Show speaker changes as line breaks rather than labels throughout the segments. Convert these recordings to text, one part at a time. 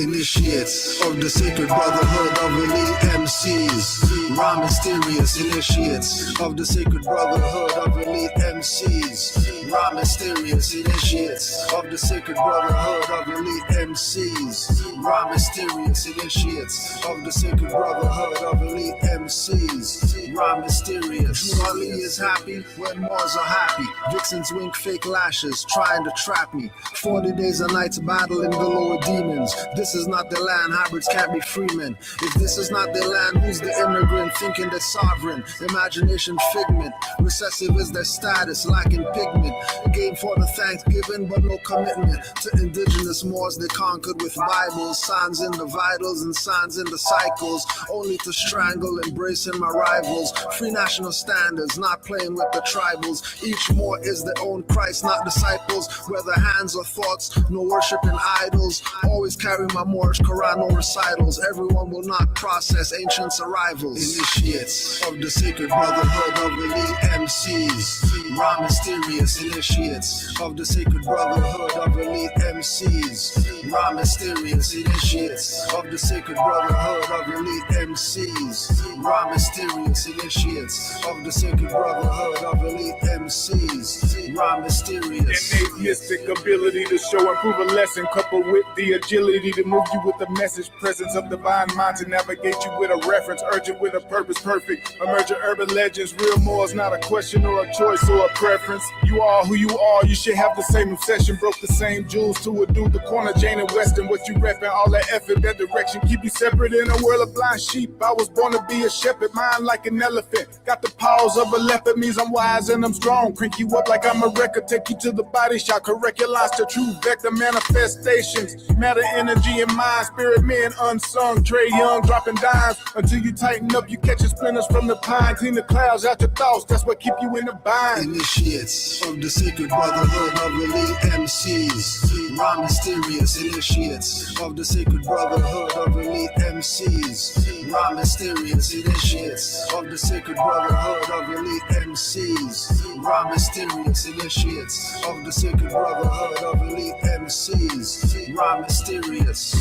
Initiates of the sacred brotherhood of elite MCs. Raw mysterious initiates of the sacred brotherhood of elite MCs. Raw mysterious initiates of the sacred brotherhood of elite MCs. Raw mysterious initiates of the sacred brotherhood of elite MCs. Raw mysterious. True Ali is happy when Moors are happy. Vixens wink fake lashes trying to trap me. 40 days and nights battling galore demons. This is not their land, hybrids can't be freemen. If this is not their land, who's the immigrant thinking they're sovereign? Imagination figment, recessive is their status, lacking pigment. Game for the Thanksgiving, but no commitment to indigenous Moors they conquered with Bibles. Signs in the vitals and signs in the cycles, only to strangle, embracing my rivals. Free national standards, not playing with the tribals. Each Moor is their own Christ, not disciples. Whether hands or thoughts, no worshiping idols. Always carry my Moorish Quran, no recitals. Everyone will not process ancients' arrivals. Initiates of the sacred brotherhood of elite MCs. Raw mysterious initiates of the sacred brotherhood of elite MCs. Raw mysterious initiates of the sacred brotherhood of elite MCs. Raw mysterious initiates of the sacred brotherhood of elite MCs. Raw mysterious.
Innate mystic ability to show and prove a lesson, coupled with the agility to move you with the message, presence of divine mind to navigate you with a reference, urgent with a purpose, perfect. Emerging urban legends, real more is not a question or a choice or a preference. You are who you are, you should have the same obsession. Broke the same jewels to a dude, the corner, Jane and Western. What you reppin', all that effort, that direction, keep you separate in a world of blind sheep. I was born to be a shepherd, mind like an elephant. Got the paws of a leopard, means I'm wise and I'm strong. Crank you up like I'm a record, take you to the body shot, correct your lines to true vector manifestations. Matter, energy, and mind, spirit men unsung. Trey Young dropping dimes until you tighten up, you catching splinters from the pine. Clean the clouds out your thoughts, that's what keep you in the bind.
Initiates of the sacred brotherhood of elite MCs. Raw mysterious initiates of the sacred brotherhood of elite MCs. Raw mysterious initiates of the sacred brotherhood of elite MCs. Raw mysterious initiates of the sacred brotherhood of elite MCs. Raw mysterious.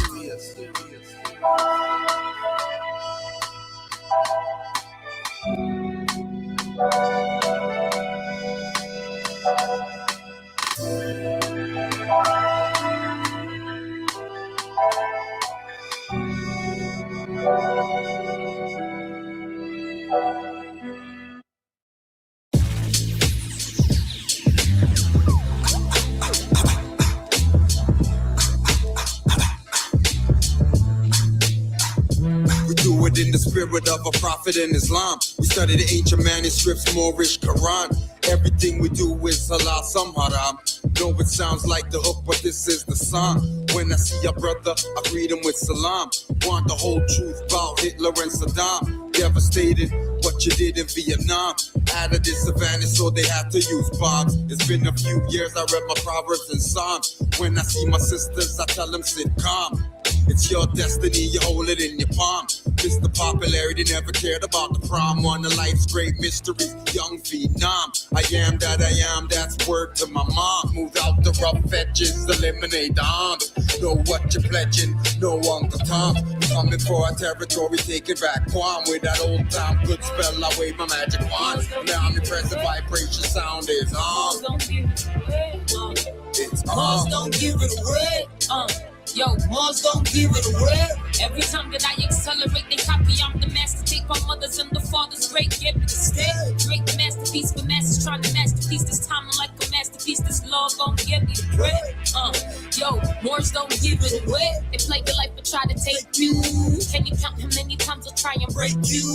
In the spirit of a prophet in Islam, we study the ancient manuscripts, Moorish Quran. Everything we do is halal, some haram. Know it sounds like the hook, but this is the song. When I see a brother, I greet him with salam. Want the whole truth about Hitler and Saddam. Devastated what you did in Vietnam. Out of this advantage, so they had to use bombs. It's been a few years, I read my Proverbs and Psalms. When I see my sisters, I tell them sit calm. It's your destiny, you hold it in your palm. Mr. Popularity never cared about the prom. One of life's great mysteries, young phenom. I am that I am, that's word to my mom. Move out the rough edges, eliminate the arms. Know what you're pledging, no Uncle Tom. Coming for our territory, taking back Guam. With that old time good spell, I wave my magic wand. Now I'm impressive, vibration sound is on. It's on.
Don't give it away. Yo, Moors don't give it away. Every time that I accelerate, they copy. I'm the master. Take my mother's and the father's great gift to stay. Great masterpiece for masters trying to masterpiece. This time I'm like a masterpiece. This law gon' give me the bread. Yo, Moors don't give it away. They play your life but try to take you. Can you count how many times I'll try and break you?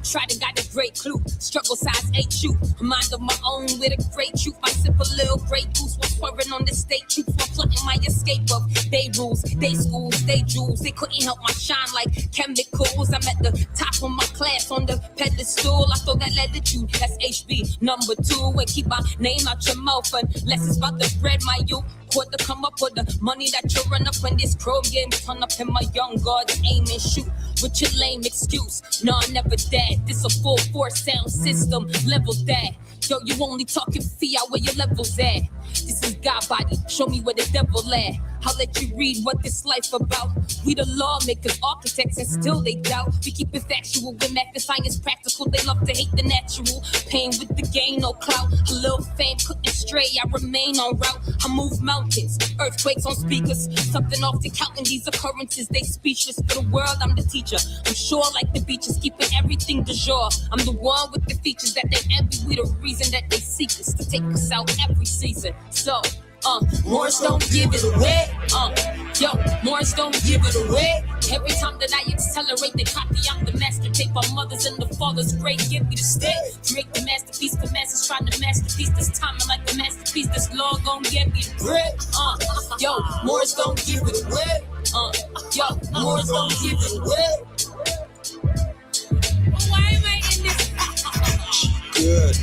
Try to guide a great clue. Struggle size 8 you. A mind of my own with a great truth. I sip a little great goose while pouring on the state troops while plotting my escape of they rules, they schools, they jewels. They couldn't help my shine like chemicals. I'm at the top of my class on the pedestal. I throw that letter to you. That's HB number 2. And keep my name out your mouth unless it's about the bread, my youth. Quarter come up with the money that you run up when this chrome game turn up in my young guards aim and shoot. With your lame excuse, no, I never dead. This a full force sound system, level that. Yo, you only talking fiat where your levels at. This is God body, show me where the devil at. I'll let you read what this life about. We the lawmakers, architects, and still they doubt. We keep it factual with math and science practical. They love to hate the natural. Pain with the gain, no clout. A little fame couldn't stray, I remain on route. I move mountains, earthquakes on speakers. Something off the counting these occurrences, they speechless. For the world, I'm the teacher. I'm sure like the beaches, keeping everything du jour. I'm the one with the features that they envy. We the reason that they seek us to take us out every season. So, Moors don't give it away. Moors don't give it away. Every time that I accelerate, they copy. I'm the master tape. Our mothers and the fathers great give me the stay. Make the masterpiece. The master's trying to masterpiece. This time I'm like the masterpiece. This law gon' get me the bread. Moors don't give it away. Moors don't give it away. Why am I in this?
Good.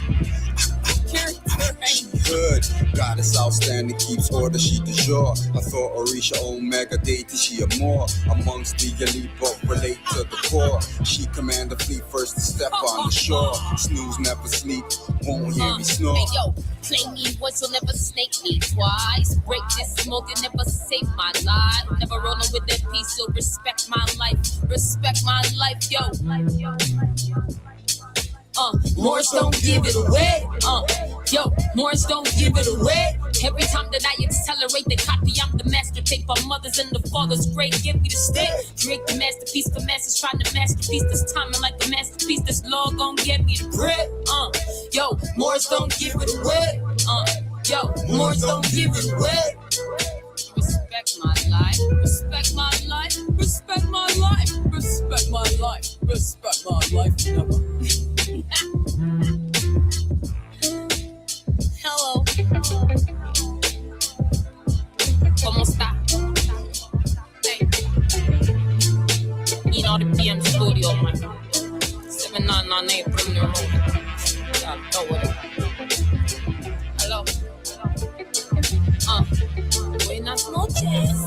Good. Goddess outstanding, keeps order, she de jour. I thought Orisha Omega deity, she a Moor. Amongst the elite, but relate to the core. She command the fleet first to step on the shore. Snooze never sleep, won't hear me snore.
Hey yo, play me once, you'll never snake me twice. Break this smoke, you never save my life. Never rolling with that piece, so respect my life. Respect my life, yo. Moors don't give it away. Moors don't give it away. Every time that I accelerate, they copy. I'm the master tape. Our mothers and the fathers great give me the stay. Create the masterpiece. The master's trying to masterpiece. This time I'm like a masterpiece. This law gon' get me the bread. Moors don't give it away. Moors don't give it away. Respect my life. Respect my life. Respect my life. Respect my life. Respect my life. Never. Hello. ¿Cómo está? Hey. You know the PM studio, man. 7998 Premier Road. Yeah, throw it. Hello. Buenas noches.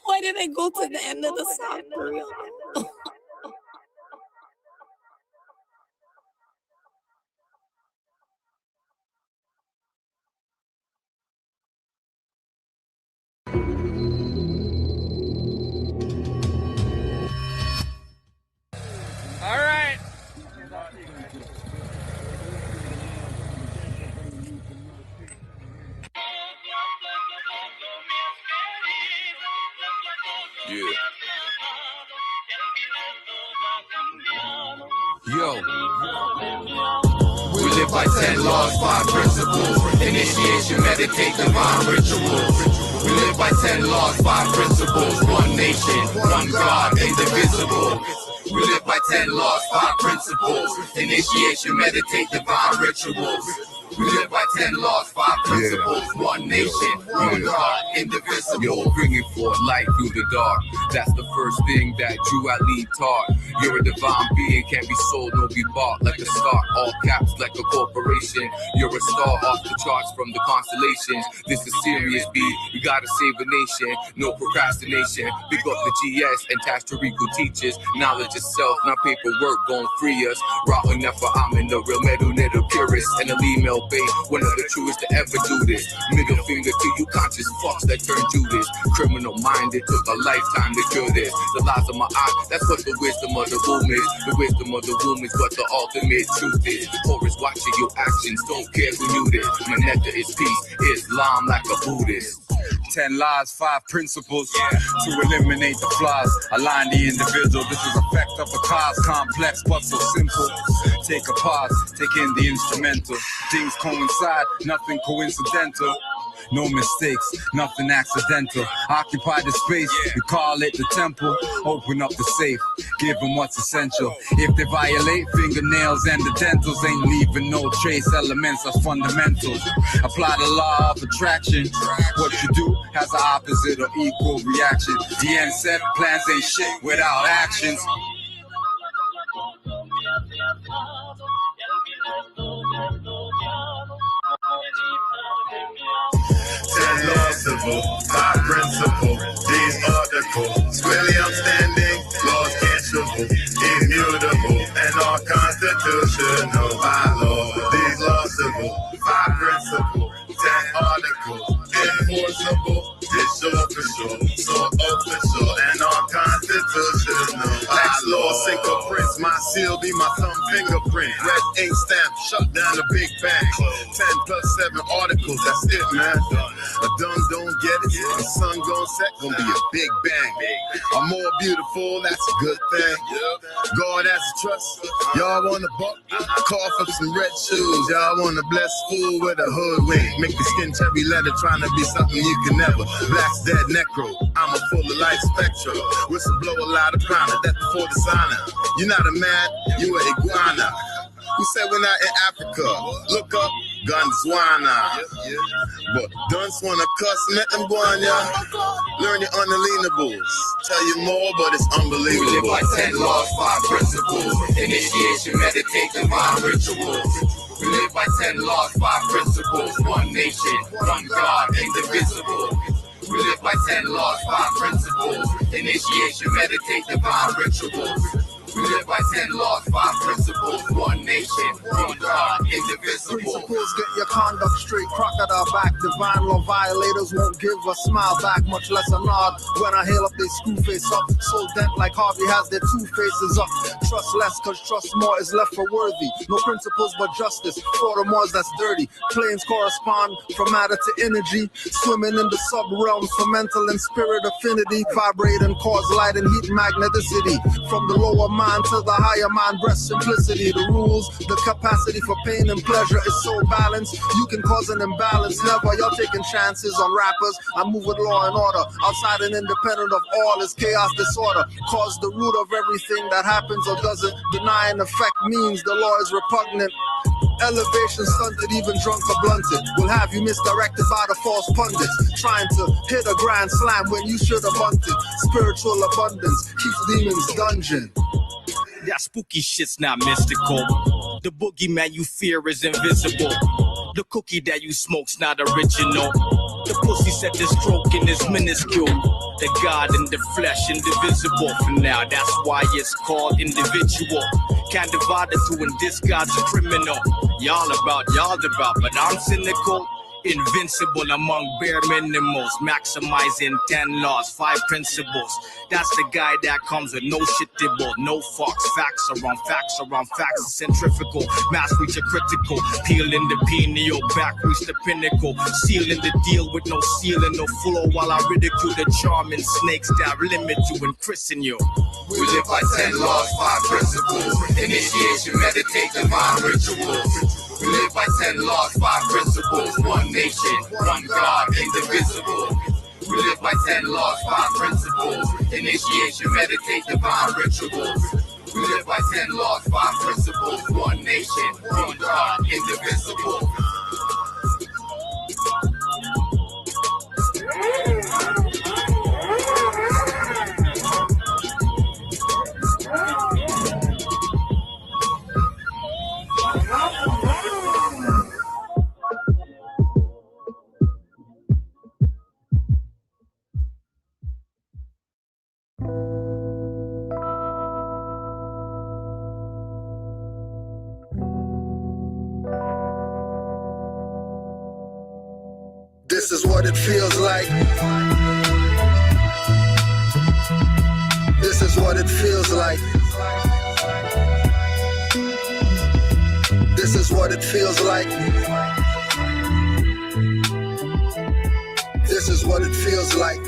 Why did I go to the end of the song for real?
All right.
Yeah. Yo. We live by 10 laws, 5 principles. Initiation, meditate, divine rituals. We live by 10 laws, 5 principles. One nation, one God, indivisible. We live by 10 laws, 5 principles. Initiation, meditate, divine rituals. We live by 10 laws, 5 principles. One nation, one God, indivisible. Yo, bringing forth light through the dark. That's the first thing that you at least taught. You're a divine being, can't be sold, nor be bought. Like a stock, all caps like a corporation. You're a star off the charts from the constellations. This is serious, B. We gotta save a nation, no procrastination. Pick up the GS and Tastarico teaches. Knowledge itself, not paperwork, gon' free us. Rotten never, I'm in the real metal, little purist. And a email bay, one of the truest to ever do this. Middle finger to you conscious fucks that turn Judas. Criminal minded, took a lifetime to cure this. The lies of my eye, that's what the wisdom of the womb is. The wisdom of the womb is what the ultimate truth is. The chorus watching your actions, don't care who knew this. My nectar is peace, Islam like a Buddhist.
10 laws, 5 principles to eliminate the flaws, align the individual. This is effect of a cause, complex but so simple. Take a pause, take in the instrumental. Things coincide, nothing coincidental. No mistakes, nothing accidental. Occupy the space, we call it the temple. Open up the safe, give them what's essential. If they violate, fingernails and the dentals ain't leaving no trace. Elements are fundamentals. Apply the law of attraction. What you do has an opposite or equal reaction. The end set, plans ain't shit without actions.
Lawful, 5 principle, these articles, squarely outstanding, laws cancelable, immutable, and all constitutional by law. official and unconstitutional. Tax law, sinker prints, my seal be my thumb fingerprint. Red ink stamp, shut down the Big Bang. 10+7 articles, that's it, man. A dumb don't get it, the sun gon' set, gonna be a big bang. I'm more beautiful, that's a good thing. God has a trust, y'all wanna buck? Call for some red shoes, y'all wanna bless fool with a hood wing. Make the skin cherry leather, trying to be something you can never. Black's dead necro, I'm a full of life spectrum. Whistleblower, loud of pounder, death before dishonor. You're not a man, you an iguana. Who said we're not in Africa? Look up, Gunzwana. But dunce wanna cuss, met them guanya. Learn your unalienables. Tell you more, but it's unbelievable.
We live by 10 laws, 5 principles. Initiation, meditate, divine rituals. We live by 10 laws, 5 principles. One nation, one God, indivisible. We live by 10 laws, 5 principles. Initiation, meditate, divine rituals. We live by 10 laws, 5 principles. One nation, one God, indivisible.
Principles get your conduct straight, crocodile back. Divine law violators won't give a smile back, much less a nod. When I hail up, they screw face up. So dent like Harvey has their 2 faces up. Trust less, cause trust more is left for worthy. No principles but justice, Baltimore's that's dirty. Planes correspond from matter to energy. Swimming in the sub-realms for mental and spirit affinity. Vibrate and cause light and heat magneticity. From the lower mind to the higher mind, breast simplicity. The rules, the capacity for pain and pleasure is so balanced. You can cause an imbalance. Never, y'all taking chances on rappers. I move with law and order. Outside and independent of all is chaos, disorder. Cause the root of everything that happens or doesn't. Deny an effect means the law is repugnant. Elevation stunted, even drunk or blunted. Will have you misdirected by the false pundits. Trying to hit a grand slam when you should have bunted. Spiritual abundance keeps demons dungeon.
That spooky shit's not mystical. The boogeyman you fear is invisible. The cookie that you smoke's not original. The pussy set the stroking is minuscule. The God in the flesh, indivisible for now. That's why it's called individual. Can't divide the two, and this God's a criminal. Y'all about, but I'm cynical. Invincible among bare minimals, maximizing 10 laws, 5 principles. That's the guy that comes with no shittable, no fucks, facts around facts, centrifugal, mass reach a critical, peeling the pineal, back reach the pinnacle, sealing the deal with no ceiling, no flow, while I ridicule the charming snakes that limit you and christen you.
We live by 10 laws, 5 principles. Initiation, meditate, divine rituals. We live by 10 laws, 5 principles. One nation, one God, indivisible. We live by 10 laws, 5 principles. Initiation, meditate, divine rituals. We live by 10 laws, 5 principles. One nation, one God, indivisible.
This is what it feels like. This is what it feels like. This is what it feels like. This is what it feels like.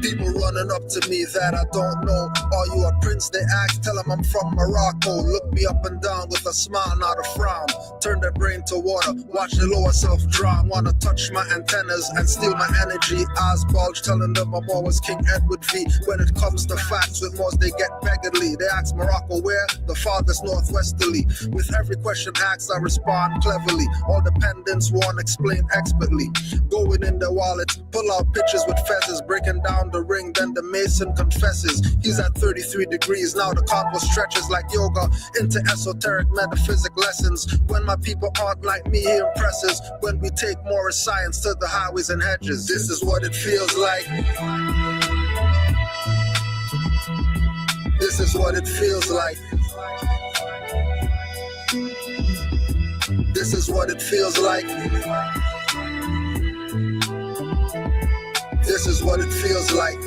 People running up to me that I don't know. Are you a prince? They ask, tell them I'm from Morocco. Look me up and down with a smile, not a frown. Turn their brain to water, watch the lower self drown. Wanna touch my antennas and steal my energy. Eyes bulge, telling them I'm always King Edward V. When it comes to facts with Moors, they get beggarly. They ask Morocco where? The farthest northwesterly. With every question asked, I respond cleverly. All dependents won't explain expertly. Going in their wallets, pull out pictures with feathers, breaking down the ring, then the mason confesses. He's at 33 degrees, now the combo stretches like yoga into esoteric metaphysic lessons. When my people aren't like me, he impresses. When we take more science to the highways and hedges. This is what it feels like. This is what it feels like. This is what it feels like. This is what it feels like.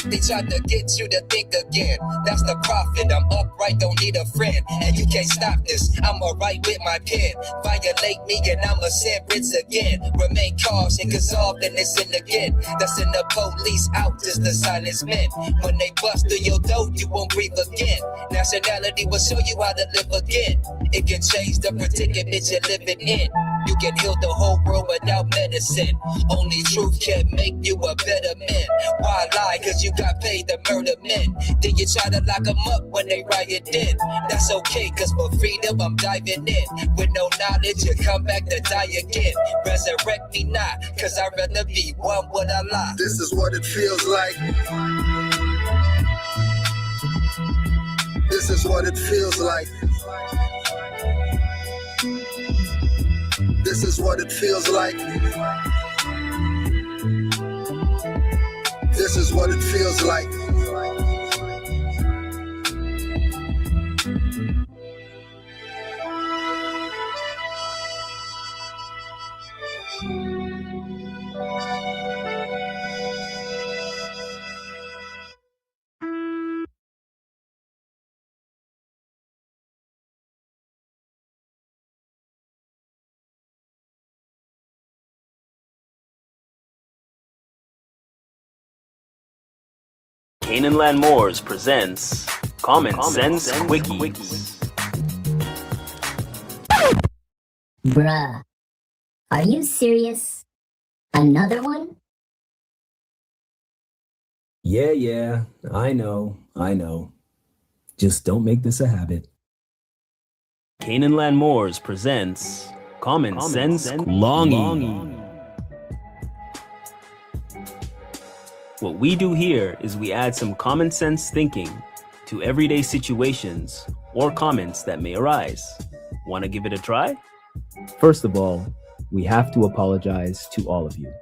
They tried to get you to think again. That's the profit. I'm upright, don't need a friend. And you can't stop this. I'ma write with my pen. Violate me and I'ma send writs again. Remain cautious, cause often it's in again. That's in the police out, just the silence men. When they bust through your door, you won't breathe again. Nationality will show you how to live again. It can change the predicament you're living in. You can heal the whole world without medicine. Only truth can make you a better man. Why lie? Cause you got paid to murder men. Then you try to lock them up when they riot in. That's okay, cause for freedom I'm diving in. With no knowledge, you come back to die again. Resurrect me not, cause I'd rather be one with Allah.
This is what it feels like. This is what it feels like. This is what it feels like. This is what it feels like.
Canaanland Moors presents Common Sense Quickies.
Bruh, are you serious? Another one?
Yeah, I know. Just don't make this a habit.
Canaanland Moors presents Common Sense Longing. What we do here is we add some common sense thinking to everyday situations or comments that may arise. Want to give it a try?
First of all, we have to apologize to all of you.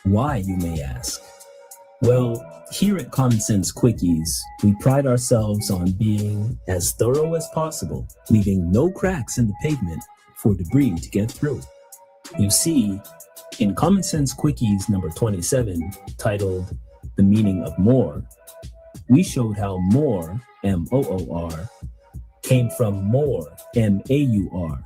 Why, you may ask? Well, here at Common Sense Quickies, we pride ourselves on being as thorough as possible, leaving no cracks in the pavement for debris to get through. You see, in Common Sense Quickies number 27, titled The Meaning of Moor, we showed how Moor, M-O-O-R, came from Moor, M-A-U-R,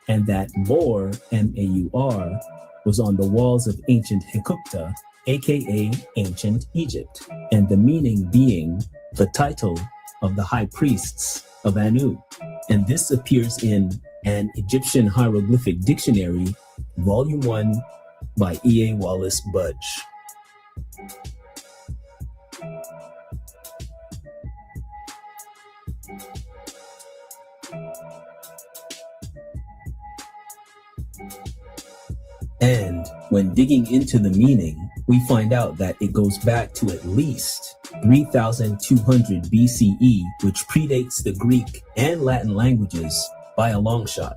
and that Moor, M-A-U-R, was on the walls of ancient Hekupta, aka ancient Egypt, and the meaning being the title of the high priests of Anu. And this appears in an Egyptian Hieroglyphic Dictionary, Volume 1, by E.A. Wallace Budge. And when digging into the meaning, we find out that it goes back to at least 3200 BCE, which predates the Greek and Latin languages by a long shot,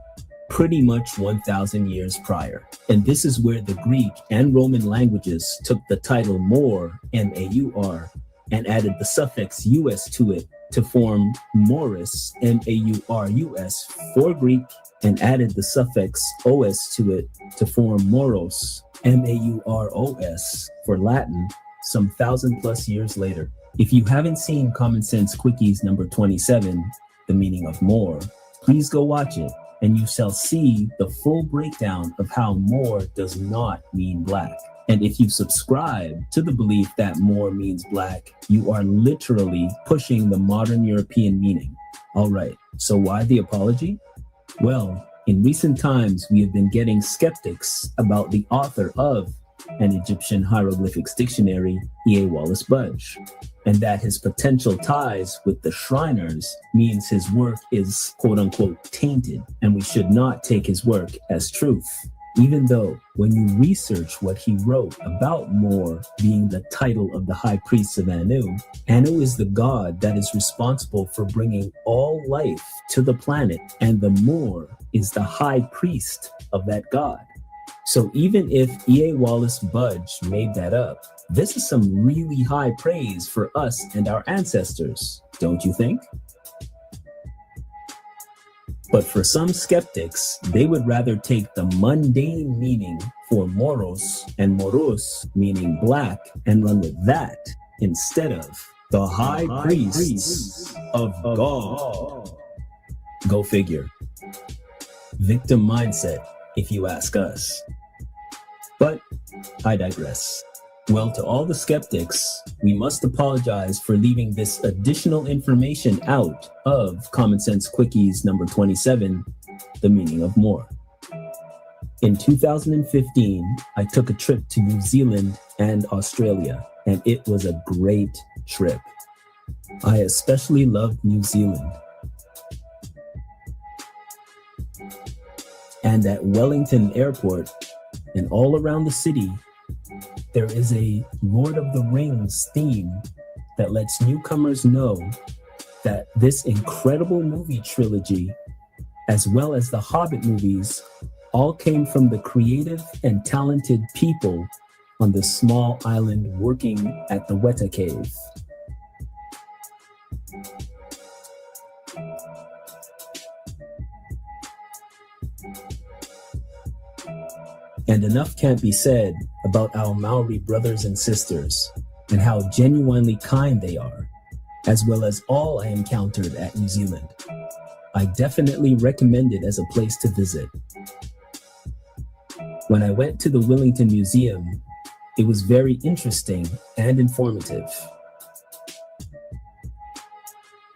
pretty much 1,000 years prior. And this is where the Greek and Roman languages took the title Moor, M-A-U-R, and added the suffix us to it to form Morus, M-A-U-R-U-S, for Greek, and added the suffix os to it to form Moros, M-A-U-R-O-S, for Latin, some 1,000 plus years later. If you haven't seen Common Sense Quickies number 27, The Meaning of Moor, please go watch it, and you shall see the full breakdown of how Moor does not mean black. And if you subscribe to the belief that Moor means black, you are literally pushing the modern European meaning. All right, so why the apology? Well, in recent times, we have been getting skeptics about the author of an Egyptian Hieroglyphics Dictionary, E.A. Wallace Budge, and that his potential ties with the Shriners means his work is quote-unquote tainted, and we should not take his work as truth. Even though when you research what he wrote about Moor being the title of the high priests of Anu, Anu is the god that is responsible for bringing all life to the planet, and the Moor is the high priest of that god. So even if E.A. Wallace Budge made that up, this is some really high praise for us and our ancestors, don't you think? But for some skeptics, they would rather take the mundane meaning for moros and moros, meaning black, and run with that instead of the high priests of God. Go figure. Victim mindset, if you ask us. But I digress. Well, to all the skeptics, we must apologize for leaving this additional information out of Common Sense Quickies number 27, The Meaning of Moor. In 2015, I took a trip to New Zealand and Australia, and it was a great trip. I especially loved New Zealand. And at Wellington Airport and all around the city, there is a Lord of the Rings theme that lets newcomers know that this incredible movie trilogy, as well as the Hobbit movies, all came from the creative and talented people on the small island working at the Weta Cave. And enough can't be said about our Maori brothers and sisters and how genuinely kind they are, as well as all I encountered at New Zealand. I definitely recommend it as a place to visit. When I went to the Wellington Museum, it was very interesting and informative.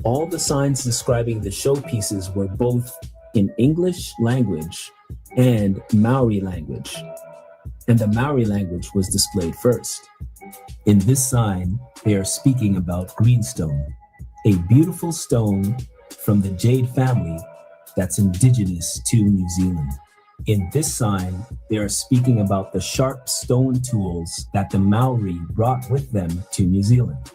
All the signs describing the showpieces were both in English language and Maori language, and the Maori language was displayed first. In this sign, they are speaking about greenstone, a beautiful stone from the jade family that's indigenous to New Zealand. In this sign, they are speaking about the sharp stone tools that the Maori brought with them to New Zealand.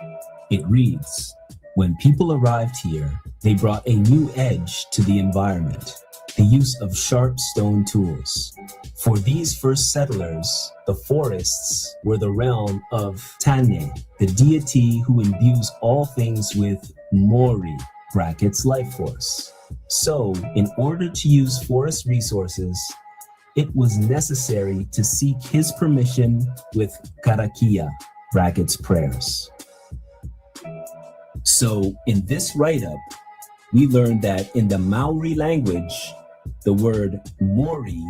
It reads, "When people arrived here, they brought a new edge to the environment, the use of sharp stone tools. For these first settlers, the forests were the realm of Tane, the deity who imbues all things with Mori, brackets life force. So, in order to use forest resources, it was necessary to seek his permission with karakia, brackets prayers." So, in this write-up, we learned that in the Maori language, the word Mori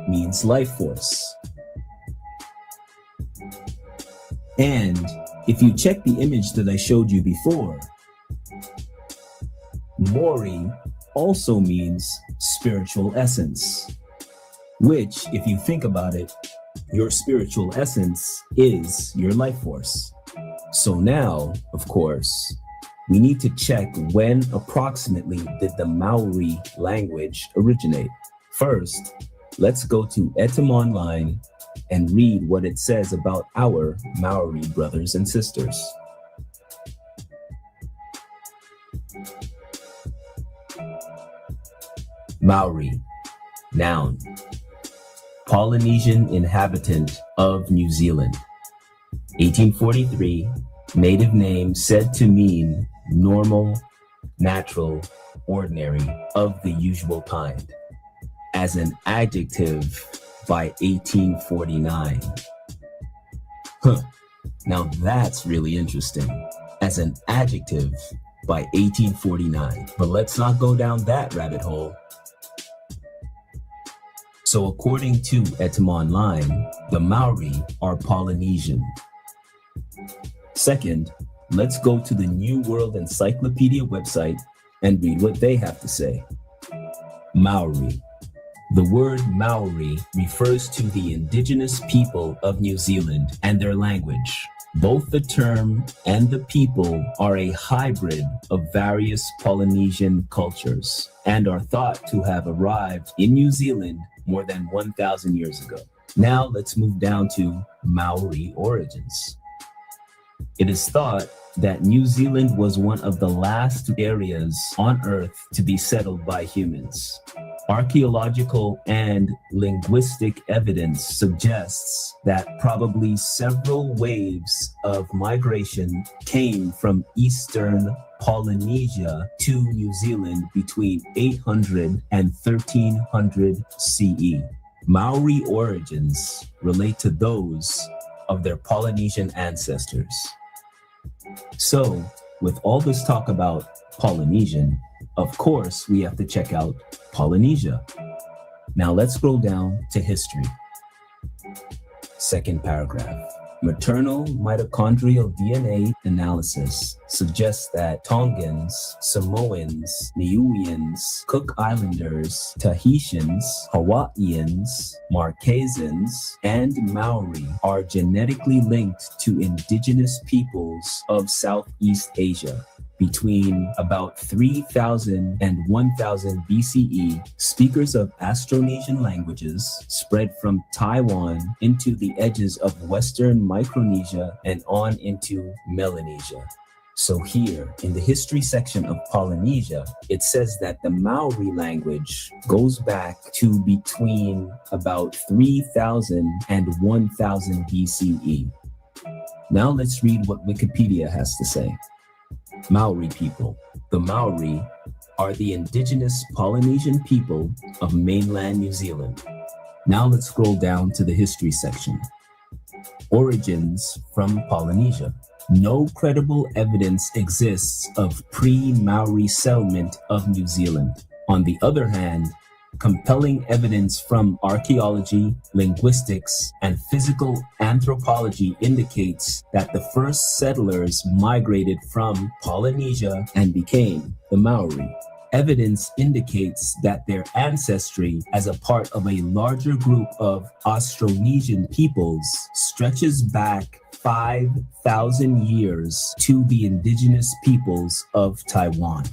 means life force. And if you check the image that I showed you before, Mori also means spiritual essence, which, if you think about it, your spiritual essence is your life force. So now, of course, we need to check when approximately did the Maori language originate. First, let's go to Etim Online and read what it says about our Maori brothers and sisters. Maori, noun, Polynesian inhabitant of New Zealand. 1843, native name said to mean normal, natural, ordinary, of the usual kind. As an adjective by 1849. Now that's really interesting. As an adjective by 1849. But let's not go down that rabbit hole. So according to Etim Online, the Maori are Polynesian. Second, let's go to the New World Encyclopedia website and read what they have to say. Maori. The word Maori refers to the indigenous people of New Zealand and their language. Both the term and the people are a hybrid of various Polynesian cultures and are thought to have arrived in New Zealand more than 1,000 years ago. Now let's move down to Maori origins. It is thought that New Zealand was one of the last areas on Earth to be settled by humans. Archaeological and linguistic evidence suggests that probably several waves of migration came from eastern Polynesia to New Zealand between 800 and 1300 CE. Maori origins relate to those of their Polynesian ancestors. So, with all this talk about Polynesian, of course, we have to check out Polynesia. Now let's scroll down to history. Second paragraph. Maternal mitochondrial DNA analysis suggests that Tongans, Samoans, Niueans, Cook Islanders, Tahitians, Hawaiians, Marquesans, and Maori are genetically linked to indigenous peoples of Southeast Asia. Between about 3000 and 1000 BCE, speakers of Austronesian languages spread from Taiwan into the edges of Western Micronesia and on into Melanesia. So here, in the history section of Polynesia, it says that the Maori language goes back to between about 3000 and 1000 BCE. Now let's read what Wikipedia has to say. Maori people. The Maori are the indigenous Polynesian people of mainland New Zealand. Now let's scroll down to the history section. Origins from Polynesia. No credible evidence exists of pre-Maori settlement of New Zealand. On the other hand, compelling evidence from archaeology, linguistics, and physical anthropology indicates that the first settlers migrated from Polynesia and became the Maori. Evidence indicates that their ancestry as a part of a larger group of Austronesian peoples stretches back 5,000 years to the indigenous peoples of Taiwan.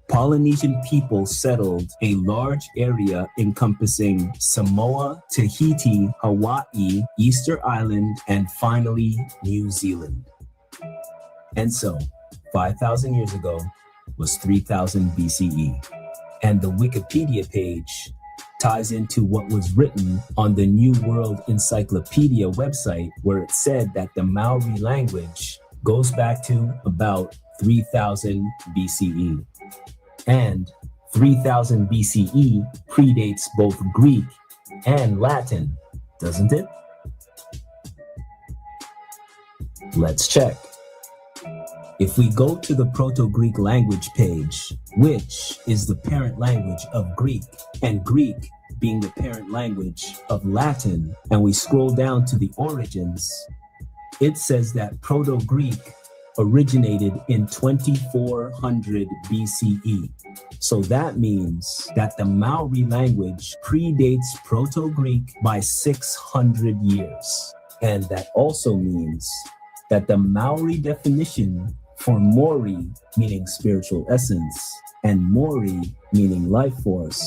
Polynesian people settled a large area encompassing Samoa, Tahiti, Hawaii, Easter Island, and finally New Zealand. And so, 5,000 years ago was 3000 BCE. And the Wikipedia page ties into what was written on the New World Encyclopedia website, where it said that the Maori language goes back to about 3000 BCE. And 3000 BCE predates both Greek and Latin, doesn't it? Let's check. If we go to the Proto-Greek language page, which is the parent language of Greek, and Greek being the parent language of Latin, and we scroll down to the origins, it says that Proto-Greek originated in 2400 BCE. So that means that the Maori language predates Proto-Greek by 600 years. And that also means that the Maori definition for Mori, meaning spiritual essence, and Mori, meaning life force,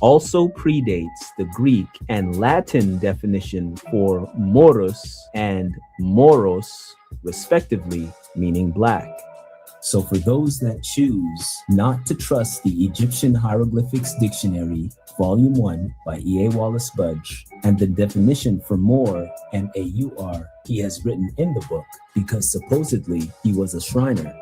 also predates the Greek and Latin definition for morus and moros, respectively, meaning black. So for those that choose not to trust the Egyptian Hieroglyphics Dictionary, Volume 1 by E.A. Wallace Budge, and the definition for Moor, M-A-U-R, he has written in the book because supposedly he was a Shriner.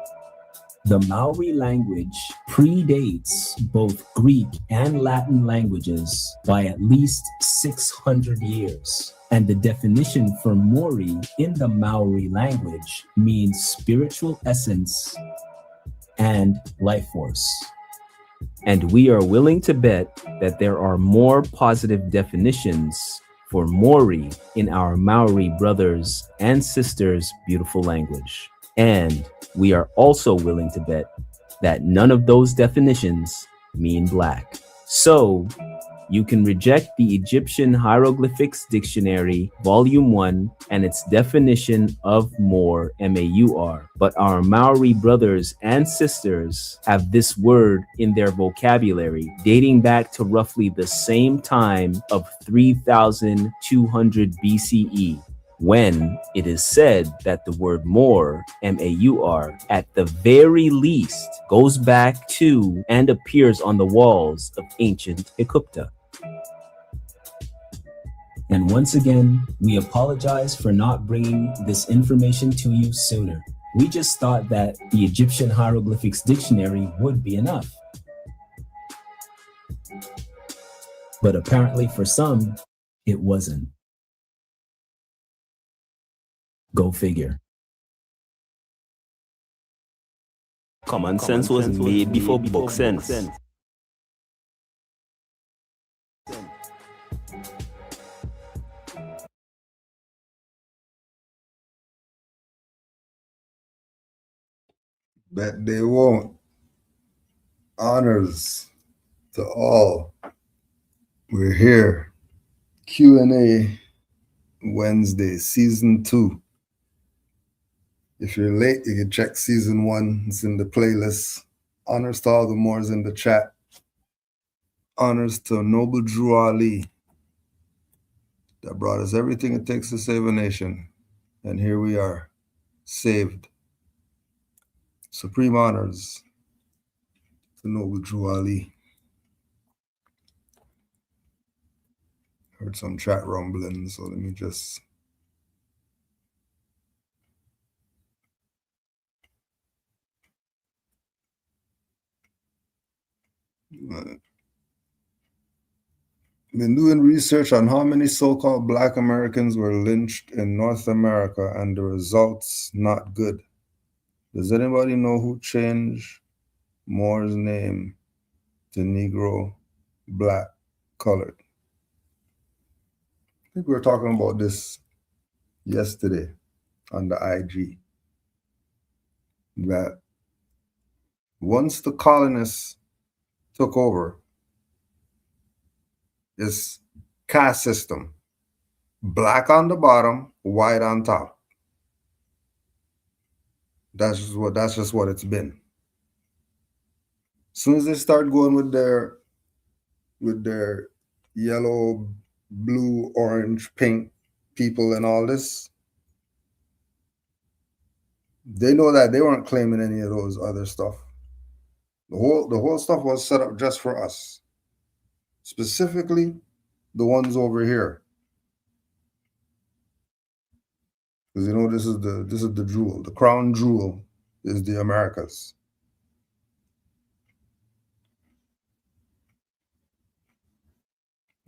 The Maori language predates both Greek and Latin languages by at least 600 years. And the definition for Mori in the Maori language means spiritual essence and life force. And we are willing to bet that there are more positive definitions for Mori in our Maori brothers and sisters' beautiful language. And we are also willing to bet that none of those definitions mean black. So you can reject the Egyptian Hieroglyphics Dictionary, Volume 1, and its definition of Moor, M-A-U-R. But our Maori brothers and sisters have this word in their vocabulary, dating back to roughly the same time of 3200 BCE.
when it is said that the word Moor, M-A-U-R, at the very least goes back to and appears on the walls of ancient Ecupta.
And once again, we apologize for not bringing this information to you sooner. We just thought that the Egyptian Hieroglyphics Dictionary would be enough. But apparently for some, it wasn't. Go figure.
Common sense was made before book sense.
Bet they won't. Honors to all. We're here. Q&A Wednesday, season 2. If you're late, you can check season 1. It's in the playlist. Honors to all the Moors in the chat. Honors to Noble Drew Ali that brought us everything it takes to save a nation. And here we are, saved. Supreme honors to Noble Drew Ali. Heard some chat rumbling, so let me just... Been doing research on how many so-called Black Americans were lynched in North America, and the results not good. Does anybody know who changed Moor's name to Negro, Black, Colored? I think we were talking about this yesterday on the IG. That once the colonists took over, this caste system, black on the bottom, white on top. That's just what it's been. As soon as they start going with their yellow, blue, orange, pink people and all this, they know that they weren't claiming any of those other stuff. The whole stuff was set up just for us. Specifically, the ones over here. Because you know this is the jewel. The crown jewel is the Americas.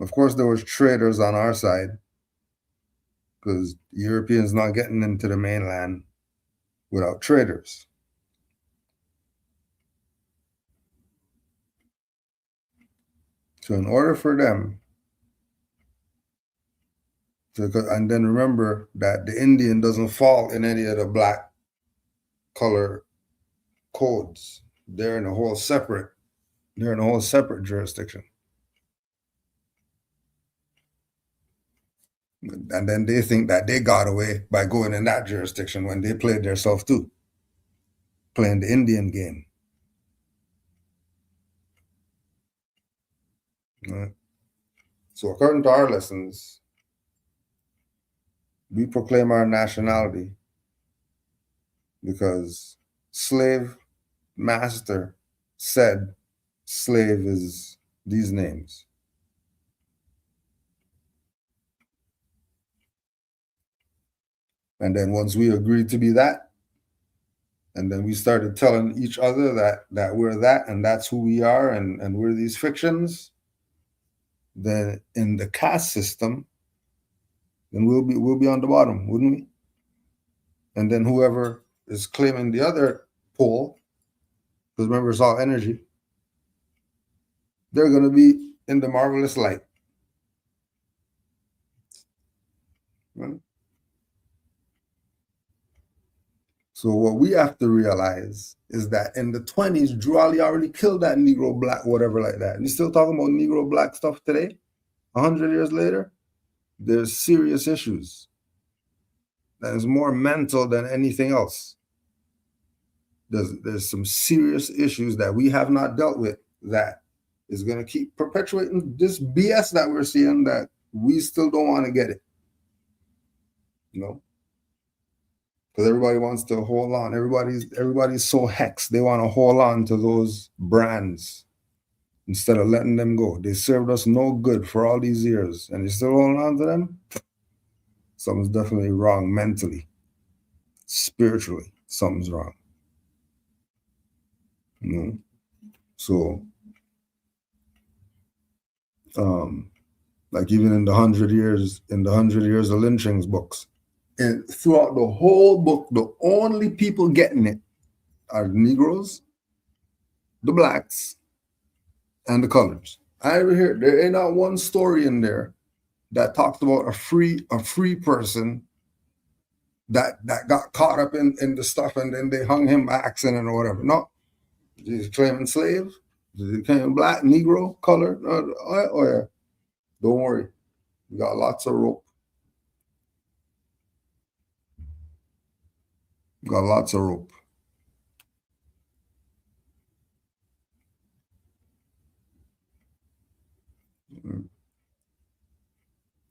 Of course, there was traders on our side, because Europeans not getting into the mainland without traders. So in order for them to, and then remember that the Indian doesn't fall in any of the black color codes. They're in a whole separate jurisdiction. And then they think that they got away by going in that jurisdiction when they played themselves too, playing the Indian game. Right. So according to our lessons, we proclaim our nationality because slave master said slave is these names. And then once we agreed to be that, and then we started telling each other that we're that and that's who we are and we're these fictions, then in the caste system, then we'll be on the bottom, wouldn't we? And then whoever is claiming the other pole, because remember it's all energy, they're going to be in the marvelous light. Right? So what we have to realize is that in the 20s, Drew Ali already killed that Negro black, whatever like that. You're still talking about Negro black stuff today? 100 years later, there's serious issues. That is more mental than anything else. There's some serious issues that we have not dealt with that is going to keep perpetuating this BS that we're seeing that we still don't want to get it. Because everybody wants to hold on. Everybody's so hexed. They want to hold on to those brands instead of letting them go. They served us no good for all these years, and you're still holding on to them. Something's definitely wrong mentally, spiritually. Something's wrong. So, like even in the 100 years of lynchings books, and throughout the whole book, the only people getting it are the Negroes, the blacks, and the colors. I ever hear there ain't not one story in there that talked about a free person that got caught up in the stuff and then they hung him by accident or whatever. No, he's claiming slave. He's claiming black, Negro, color. Oh yeah, don't worry, we got lots of rope. Got lots of rope.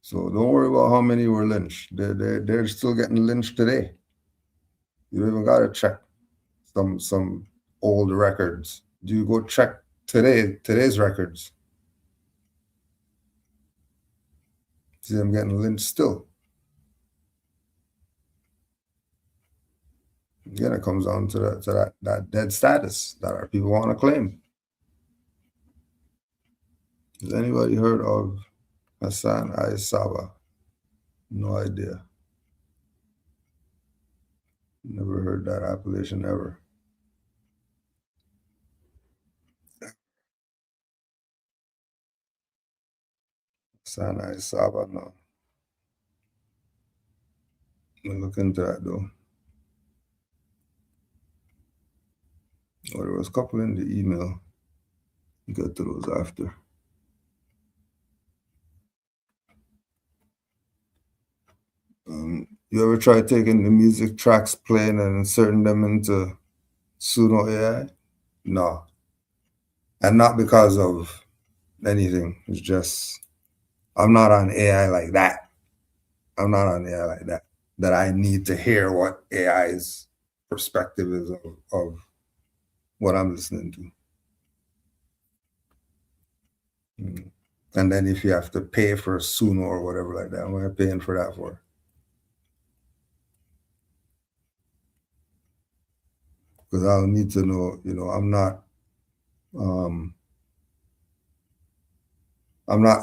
So don't worry about how many were lynched. They're still getting lynched today. You even got to check some old records. Do you go check today's records? See them getting lynched still. Again, it comes down to that dead status that our people want to claim. Has anybody heard of Hassan Saba? No idea. Never heard that appellation ever. Hassan Saba, no. Let me look into that though. Oh, there was a couple in the email. You get to those after. You ever try taking the music tracks playing and inserting them into Suno AI? No. And not because of anything. It's just, I'm not on AI like that. I'm not on AI like that. That I need to hear what AI's perspective is of what I'm listening to. And then if you have to pay for Suno or whatever like that, what am I paying for that for? Because I'll need to know, I'm not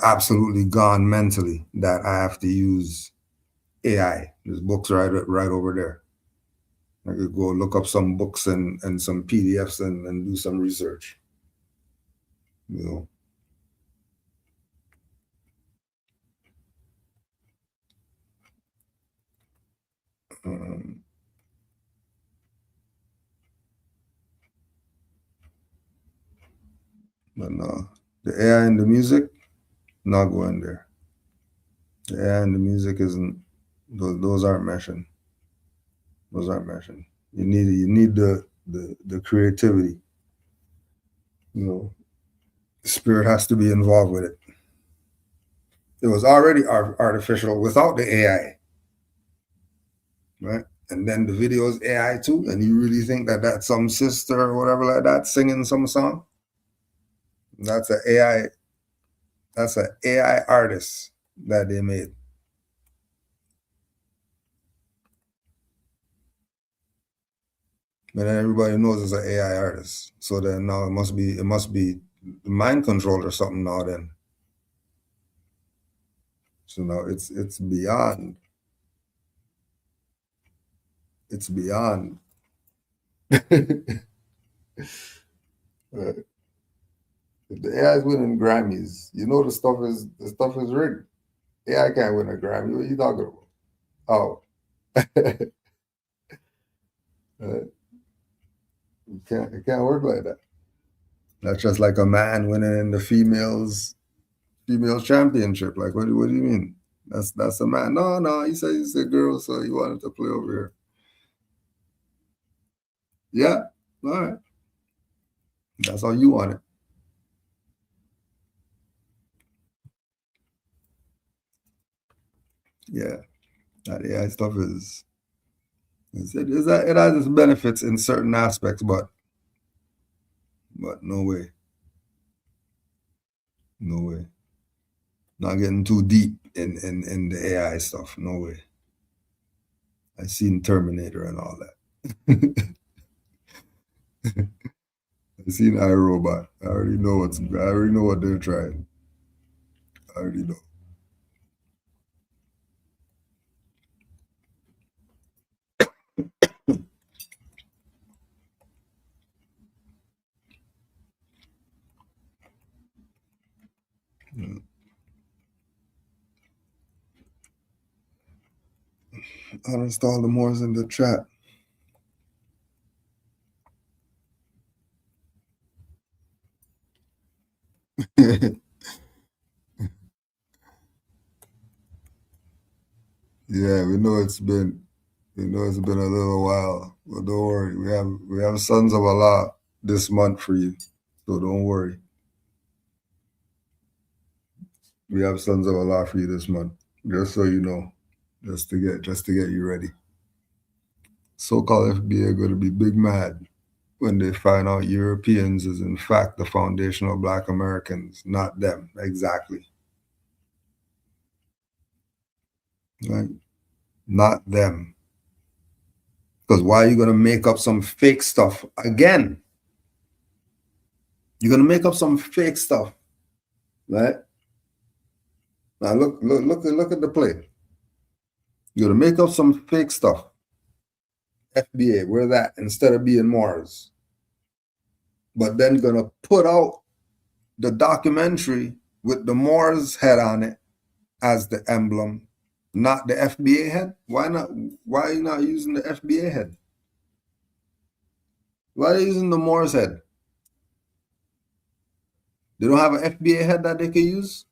absolutely gone mentally that I have to use AI. There's books right over there. I could go look up some books and some PDFs and do some research. But no, the AI and the music, not going there. The AI and the music isn't; those aren't meshing. Those aren't meshing. You need the creativity. The spirit has to be involved with it. It was already artificial without the AI, right? And then the video is AI too, and you really think that that's some sister or whatever like that singing some song? That's an AI. That's an AI artist that they made. But then everybody knows it's an AI artist. So then now it must be mind control or something now then. So now it's beyond. It's beyond. Right. If the AI is winning Grammys, the stuff is rigged. AI can't win a Grammy. What are you talking about? Oh. It can't work like that. That's just like a man winning in the female championship. Like, what do you mean? That's a man. No, he said he's a girl, so he wanted to play over here. Yeah, all right. That's how you want it. Yeah. That AI stuff it has its benefits in certain aspects, but no way. No way. Not getting too deep in the AI stuff. No way. I seen Terminator and all that. I seen iRobot. I already know what they're trying. I already know. Uninstall the Moors in the chat. Yeah, we know it's been a little while, but don't worry. We have Sons of Allah this month for you, so don't worry. We have Sons of Allah for you this month, just so you know, just to get you ready. So-called FBA are going to be big mad when they find out Europeans is in fact the foundational Black Americans, not them exactly. Right? Not them. Because why are you going to make up some fake stuff again? You're going to make up some fake stuff, right? Now look at the play. You're going to make up some fake stuff. FBA, where that instead of being Mars. But then going to put out the documentary with the Moors head on it as the emblem, not the FBA head. Why not? Why are you not using the FBA head? Why are they using the Moors head? They don't have an FBA head that they can use?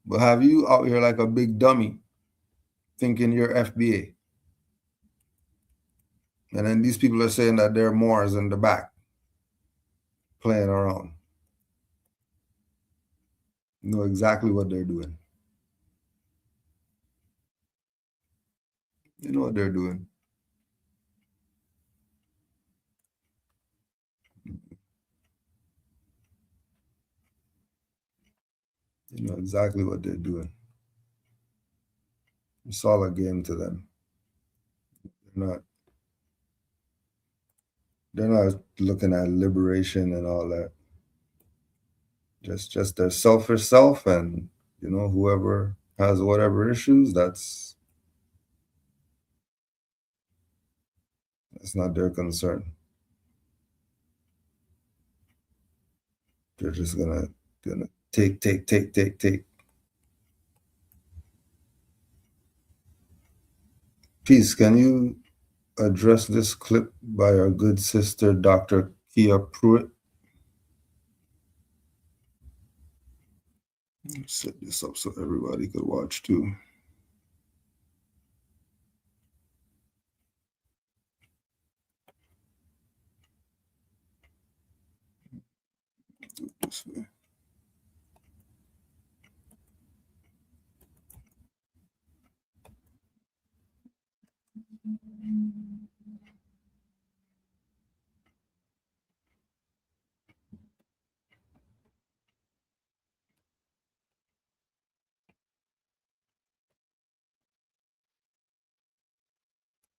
But have you out here like a big dummy thinking you're FBA? And then these people are saying that they're Moors in the back playing around. You know exactly what they're doing. You know what they're doing. You know exactly what they're doing. It's all a game to them. They're not looking at liberation and all that. Just their selfish self, and whoever has whatever issues, that's not their concern. They're just gonna take. Peace, can you address this clip by our good sister, Dr. Kia Pruitt? Set this up so everybody could watch too. Do it this way.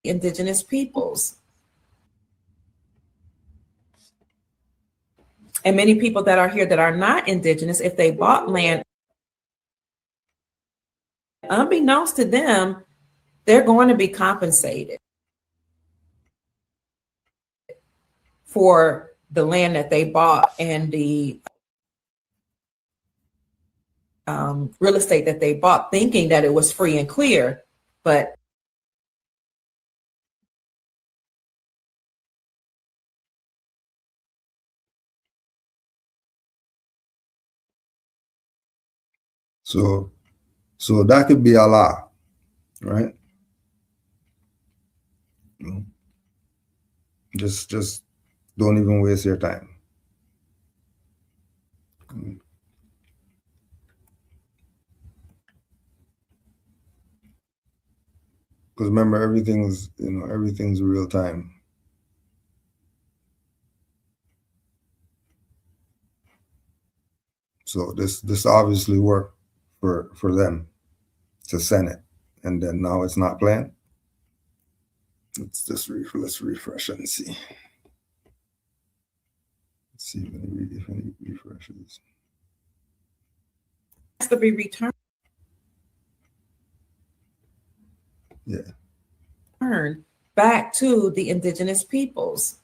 Indigenous peoples. And many people that are here that are not indigenous, if they bought land, unbeknownst to them, they're going to be compensated for the land that they bought and the real estate that they bought, thinking that it was free and clear, but
so that could be Allah, right? Just don't even waste your time. Because remember, everything's real time. So this obviously worked for them to send it, and then now it's not playing. Let's refresh and see. Let's see if any refreshes.
Has to be returned.
Yeah.
Turn back to the indigenous peoples.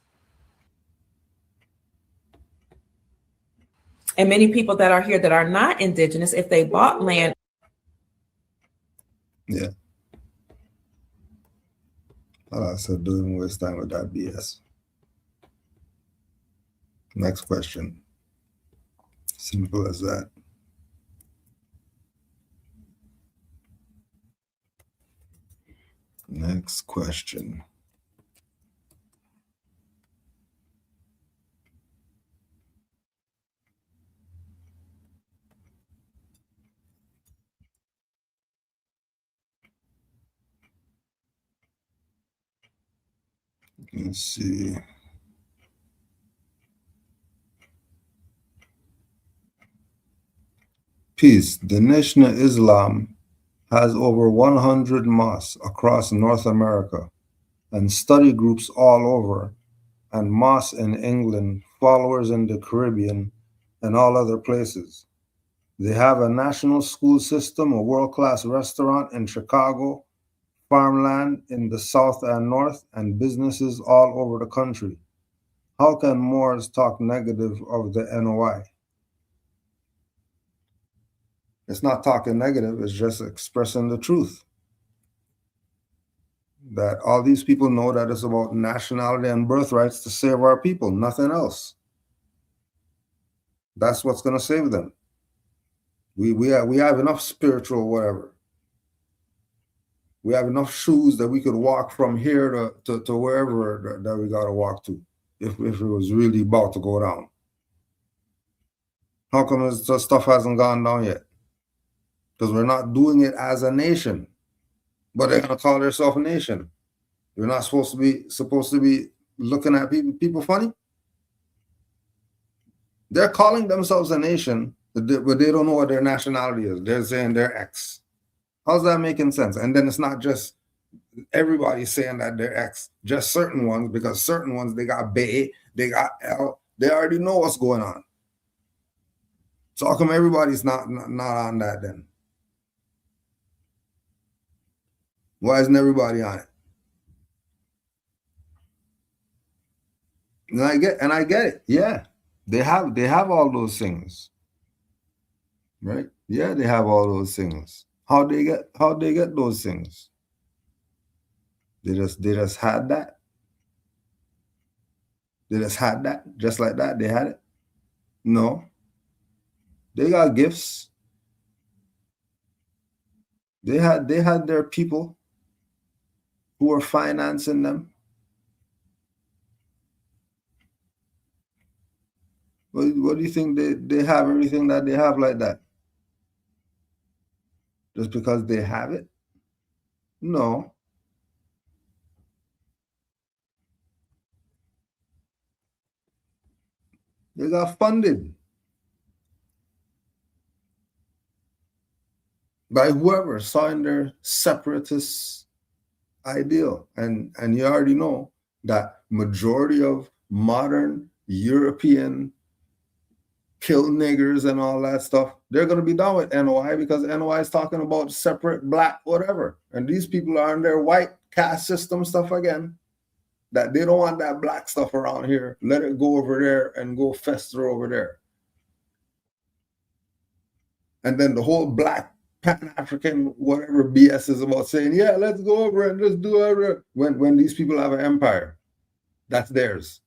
And many people that are here that are not indigenous, if they bought land.
Yeah. I said, don't waste time with that BS. Next question. Simple as that. Next question. Let's see. Peace. The Nation of Islam has over 100 mosques across North America and study groups all over, and mosques in England, followers in the Caribbean, and all other places. They have a national school system, a world-class restaurant in Chicago, farmland in the South and North, and businesses all over the country. How can Moors talk negative of the NOI? It's not talking negative, it's just expressing the truth. That all these people know that it's about nationality and birthrights to save our people, nothing else. That's what's going to save them. We have enough spiritual whatever. We have enough shoes that we could walk from here to wherever that we got to walk to if it was really about to go down. How come this stuff hasn't gone down yet? Because we're not doing it as a nation, but they're going to call themselves a nation. We're not supposed to be looking at people funny. They're calling themselves a nation, but they don't know what their nationality is. They're saying they're X. How's that making sense? And then it's not just everybody saying that they're X, just certain ones, because certain ones, they got Bay, they got L, they already know what's going on. So how come everybody's not on that then? Why isn't everybody on it? And I get it. Yeah. They have all those things. Right? Yeah, they have all those things. How'd they get those things? They just had that. They just had that, just like that. They had it. No. They got gifts. They had their people who were financing them. What do you think they have everything that they have like that? Just because they have it? No. They got funded by whoever saw in their separatist ideal. And you already know that majority of modern European kill niggers and all that stuff, they're going to be down with NOI because NOI is talking about separate black whatever. And these people are in their white caste system stuff again, that they don't want that black stuff around here. Let it go over there and go fester over there. And then the whole black Pan-African whatever BS is about saying, yeah, let's go over and just do whatever. When these people have an empire, that's theirs.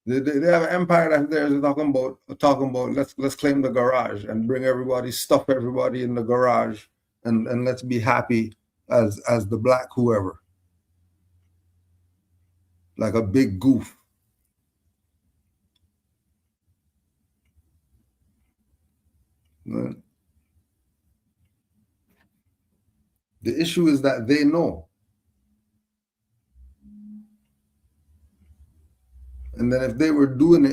They have an empire that's theirs. They're talking about let's claim the garage and bring everybody, stuff everybody in the garage, and let's be happy as the black whoever. Like a big goof. The issue is that they know. And then if they were doing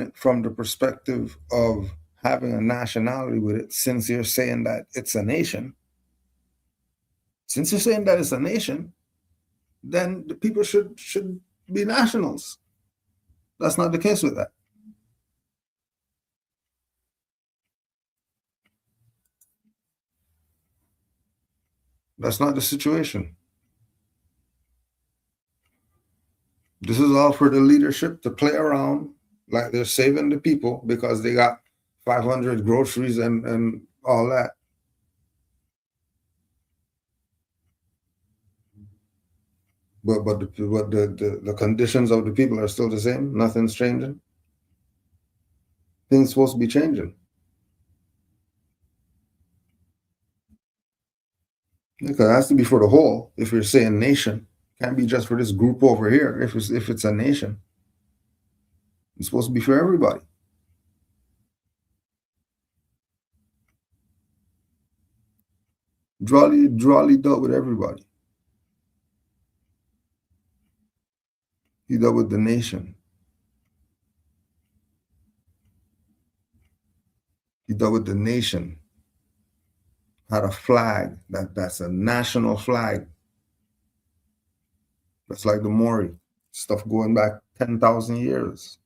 it from the perspective of having a nationality with it, since you're saying that it's a nation, then the people should be nationals. That's not the case with that. That's not the situation. This is all for the leadership to play around like they're saving the people because they got 500 groceries and all that. But the conditions of the people are still the same. Nothing's changing. Things supposed to be changing. Because it has to be for the whole. If you're saying nation, it can't be just for this group over here. If it's a nation, it's supposed to be for everybody. Drawley dealt with everybody. He dealt with the nation. He dealt with the nation. Had a flag that's a national flag. That's like the Moor stuff going back 10,000 years.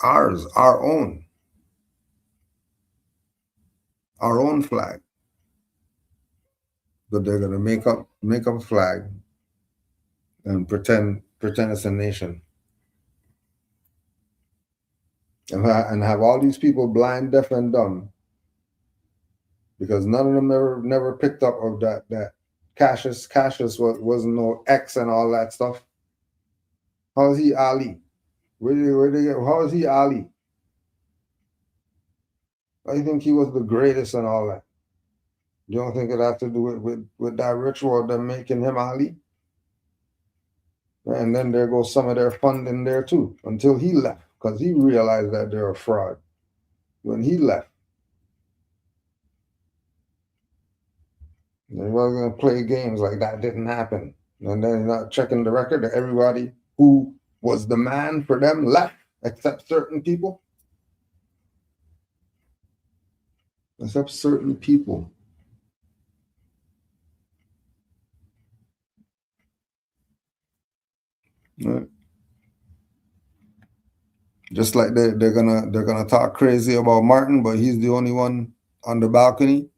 Our own flag. But they're gonna make up a flag and pretend it's a nation. And have all these people blind, deaf, and dumb because none of them never picked up of that Cassius wasn't no X and all that stuff. How is he Ali? Where they get? How is he Ali? I think he was the greatest and all that. You don't think it has to do with that ritual of them making him Ali? And then there goes some of their funding there too, until he left, because he realized that they're a fraud. When he left, they wasn't going to play games like that didn't happen. And then you're not checking the record that everybody who was the man for them left, except certain people. Except certain people. Right. Just like they're gonna talk crazy about Martin, but he's the only one on the balcony,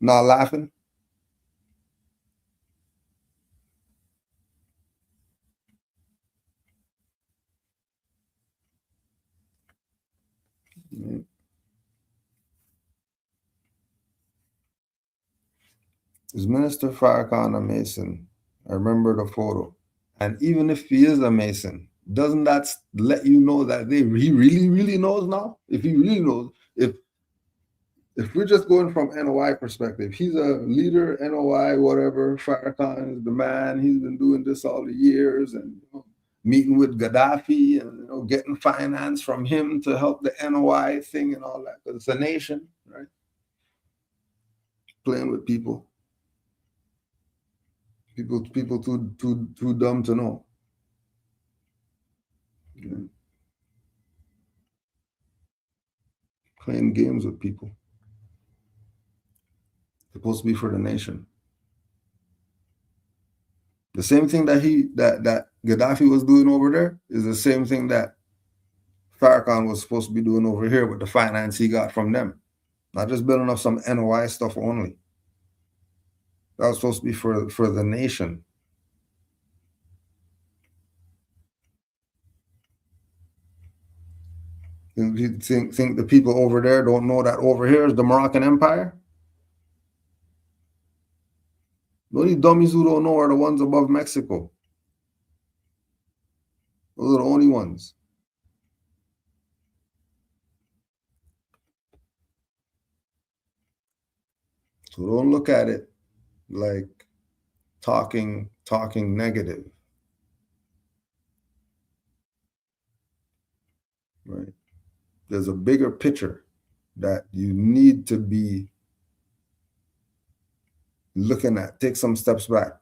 not laughing. Right. Is Minister Farrakhan a Mason? I remember the photo. And even if he is a Mason, doesn't that let you know that he really knows now? If he really knows, if we're just going from NOI perspective, he's a leader, NOI, whatever, Farrakhan is the man, he's been doing this all the years and meeting with Gaddafi and getting finance from him to help the NOI thing and all that, because it's a nation, right? Playing with people. People too dumb to know. Yeah. Playing games with people. Supposed to be for the nation. The same thing that Gaddafi was doing over there is the same thing that Farrakhan was supposed to be doing over here with the finance he got from them. Not just building up some NOI stuff only. That was supposed to be for the nation. You think the people over there don't know that over here is the Moroccan Empire? The only dummies who don't know are the ones above Mexico. Those are the only ones. So don't look at it like talking negative. Right? There's a bigger picture. that you need to be looking at. Take some steps back.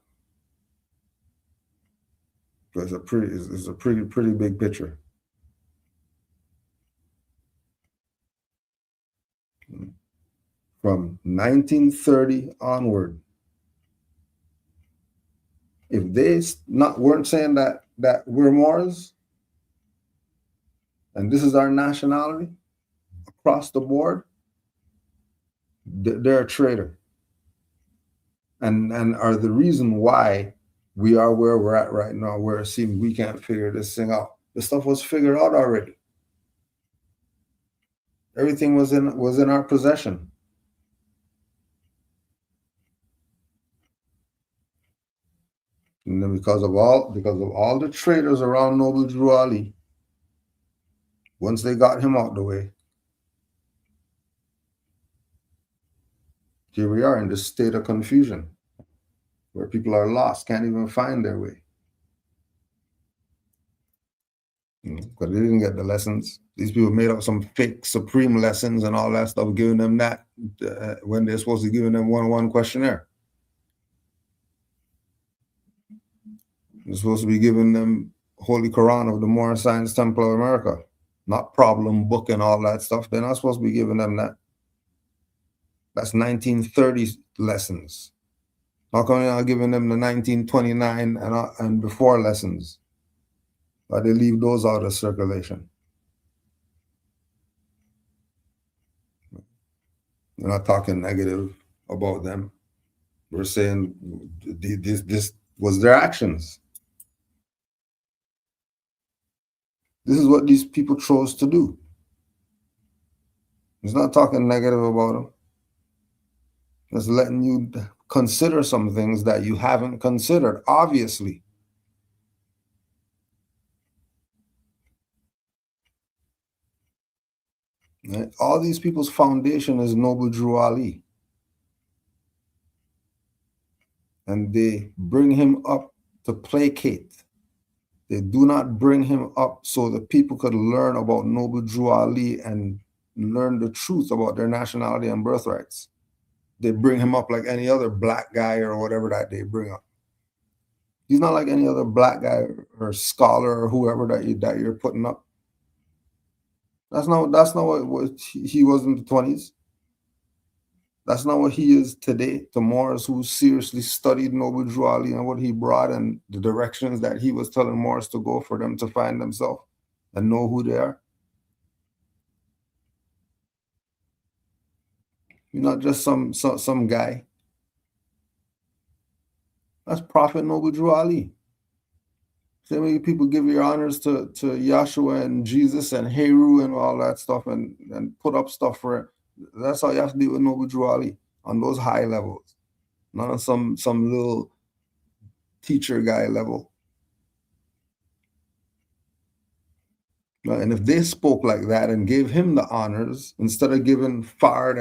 It's a pretty big picture. From 1930 onward, if they weren't saying that we're Moors and this is our nationality across the board, they're a traitor, and are the reason why we are where we're at right now, where it seems we can't figure this thing out. The stuff was figured out already. Everything was in our possession. And then because of all the traitors around Noble Drew Ali, once they got him out the way, here we are in this state of confusion where people are lost, can't even find their way. Because they didn't get the lessons. These people made up some fake supreme lessons and all that stuff, giving them that when they're supposed to be giving them one questionnaire. They're supposed to be giving them Holy Quran of the Moor Science Temple of America, not problem book and all that stuff. They're not supposed to be giving them that. That's 1930s lessons. How come you're not giving them the 1929 and before lessons? Why they leave those out of circulation? We're not talking negative about them. We're saying this was their actions. This is what these people chose to do. It's not talking negative about them. It's letting you consider some things that you haven't considered, obviously. Right? All these people's foundation is Noble Drew Ali. And they bring him up to placate. They do not bring him up so that people could learn about Noble Drew Ali and learn the truth about their nationality and birthrights. They bring him up like any other black guy or whatever that they bring up. He's not like any other black guy or scholar or whoever that you're putting up. That's not what he was in the 20s. That's not what he is today. To Moors who seriously studied Noble Drew Ali and what he brought and the directions that he was telling Moors to go for them to find themselves and know who they are. You're not just some guy. That's Prophet Noble Drew Ali. So many people give your honors to Yahshua and Jesus and Heru and all that stuff and put up stuff for it. That's how you have to deal with Noble Drew Ali on those high levels, not on some little teacher guy level. And if they spoke like that and gave him the honors instead of giving Fard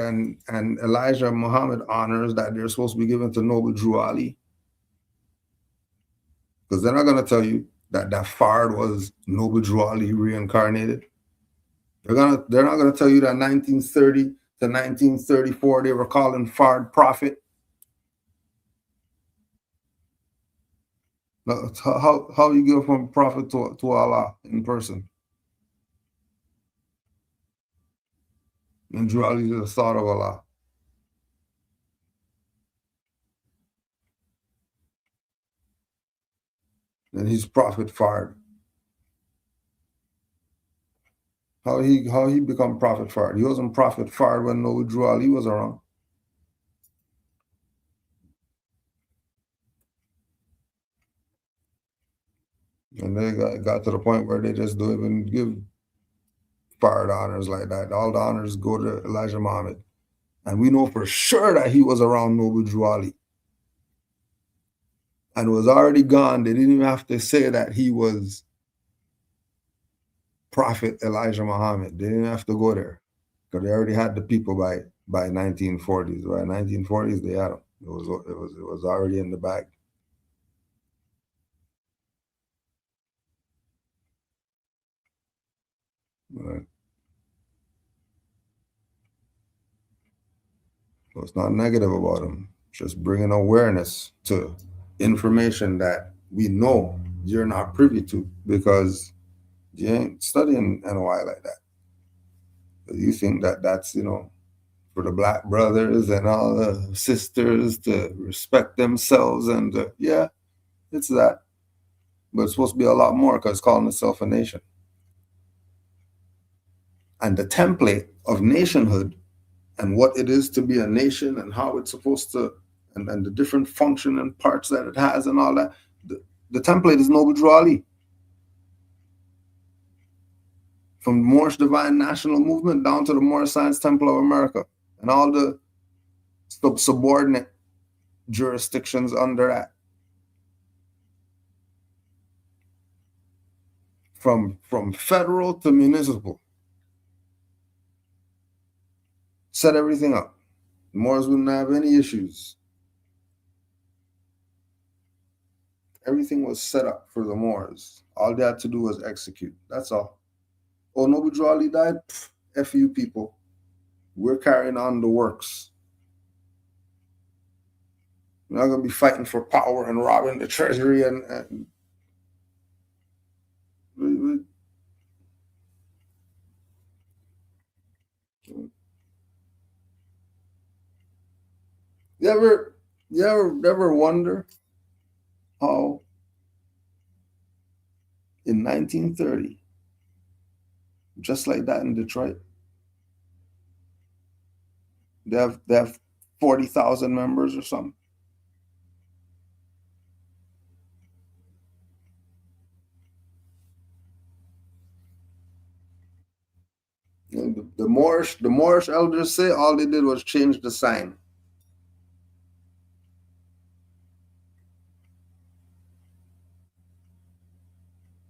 and Elijah Muhammad honors that they're supposed to be given to Noble Drew Ali, because they're not going to tell you that Fard was Noble Drew Ali reincarnated. They're not going to tell you that 1930 to 1934 they were calling Fard prophet. Now, how you go from prophet to Allah in person? And Drew Ali is the thought of Allah. And he's Prophet Fard. How he become Prophet Fard? He wasn't Prophet Fard when Noble Drew Ali was around. And they got to the point where they just don't even give Fard honors like that. All the honors go to Elijah Muhammad. And we know for sure that he was around Noble Drew Ali. And was already gone. They didn't even have to say that he was Prophet Elijah Muhammad. They didn't have to go there. Because they already had the people by 1940s. By 1940s, they had them. It was already in the bag. Right. So it's not negative about them. Just bringing awareness to information that we know you're not privy to because you ain't studying NOI like that. You think that that's, for the black brothers and all the sisters to respect themselves and yeah, it's that. But it's supposed to be a lot more because it's calling itself a nation. And the template of nationhood and what it is to be a nation and how it's supposed to, and the different function and parts that it has and all that, the template is Noble Drew Ali. From Moorish Divine National Movement down to the Moorish Science Temple of America and all the subordinate jurisdictions under that. From federal to municipal. Set everything up. The Moors wouldn't have any issues. Everything was set up for the Moors. All they had to do was execute. That's all. Oh, Noble Drew Ali died? F you people. We're carrying on the works. We're not going to be fighting for power and robbing the treasury and You ever wonder how in 1930, just like that in Detroit, they have 40,000 members or something? And the Moorish elders say all they did was change the sign.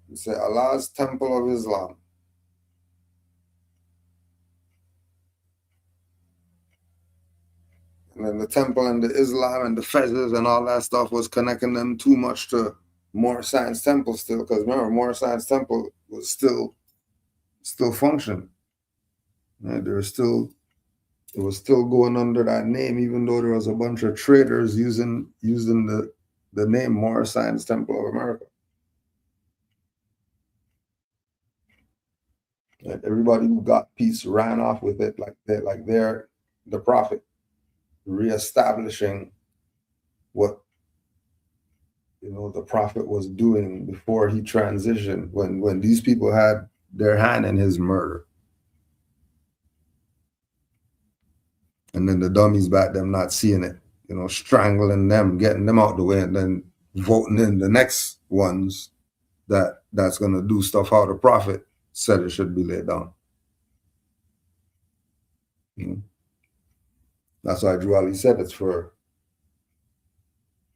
They say Allah's Temple of Islam. And then the temple and the Islam and the fezzes and all that stuff was connecting them too much to Moor Science Temple still. Because remember, Moor Science Temple was still functioning. Right? It was still going under that name, even though there was a bunch of traders using the name Moor Science Temple of America. And everybody who got peace ran off with it like they're the prophet, reestablishing what the prophet was doing before he transitioned, when these people had their hand in his murder. And then the dummies back them not seeing it, strangling them, getting them out the way, and then voting in the next ones that's going to do stuff how the prophet said it should be laid down. That's why Drew Ali said it's for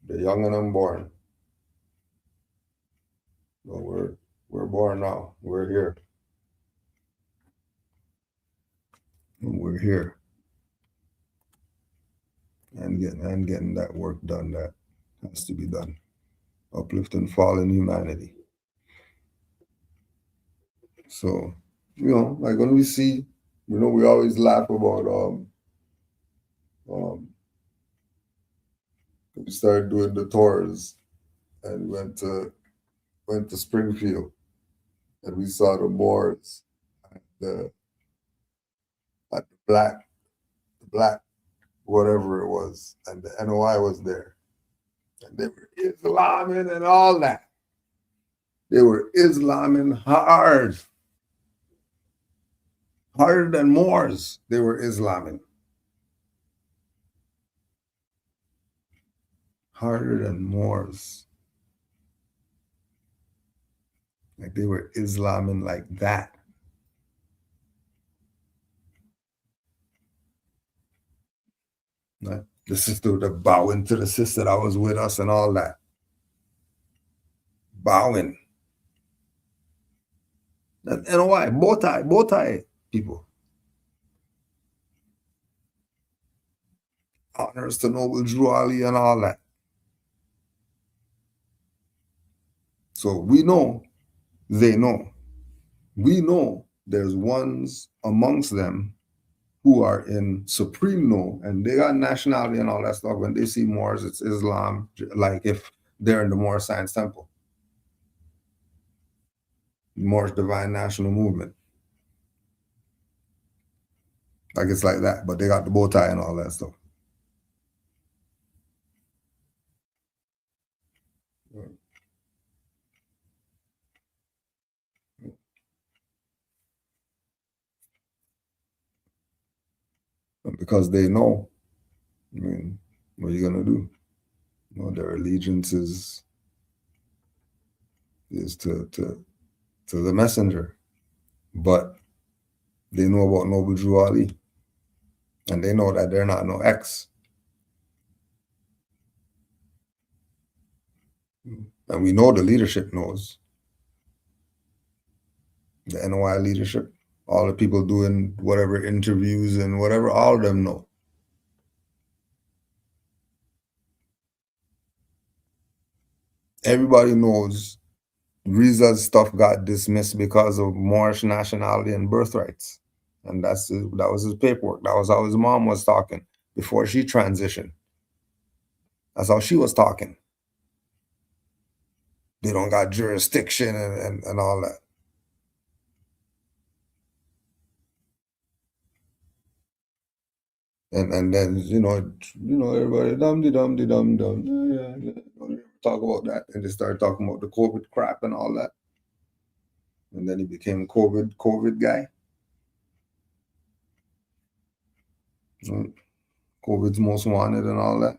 the young and unborn. Well, we're born now. We're here. And we're here. And getting that work done that has to be done. Uplifting fallen humanity. So, like when we see, we always laugh about we started doing the tours and went to Springfield and we saw the Moors at the black whatever it was, and the NOI was there. And they were Islaming and all that. They were Islaming hard. Harder than Moors, they were Islaming. Harder than Moors. Like they were Islaming like that. Like the sister would have bowing to the sister that was with us and all that. Bowing. That NOI, bow tie people. Honors to Noble Drew Ali and all that. So we know, they know. We know there's ones amongst them who are in supreme no, and they got nationality and all that stuff. When they see Moors, it's Islam, like if they're in the Moor Science Temple. Moorish Divine National Movement. Like it's like that, but they got the bow tie and all that stuff. Because they know, I mean, what are you gonna do? You know, their allegiance is to the messenger, but they know about Noble Drew Ali, and they know that they're not no X. And we know the leadership knows. The NOI leadership, all the people doing whatever interviews and whatever, all of them know. Everybody knows Riza's stuff got dismissed because of Moorish nationality and birthrights. And that was his paperwork. That was how his mom was talking before she transitioned. That's how she was talking. They don't got jurisdiction and all that. And then everybody dum. Yeah. Don't talk about that. And they started talking about the COVID crap and all that. And then he became COVID guy. COVID's most wanted and all that.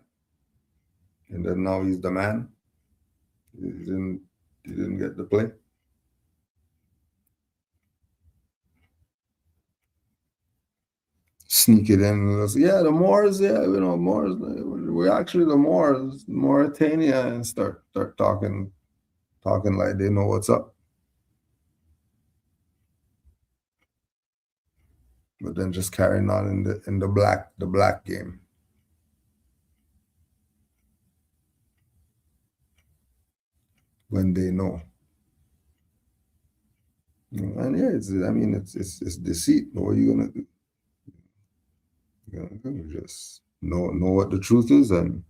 And then now he's the man. He didn't get to play. Sneak it in and say, yeah, the Moors, Moors, we're actually the Moors, Mauritania, and start talking like they know what's up. But then just carrying on in the black game. When they know. And yeah, it's deceit. What are you gonna do? You're gonna just know what the truth is and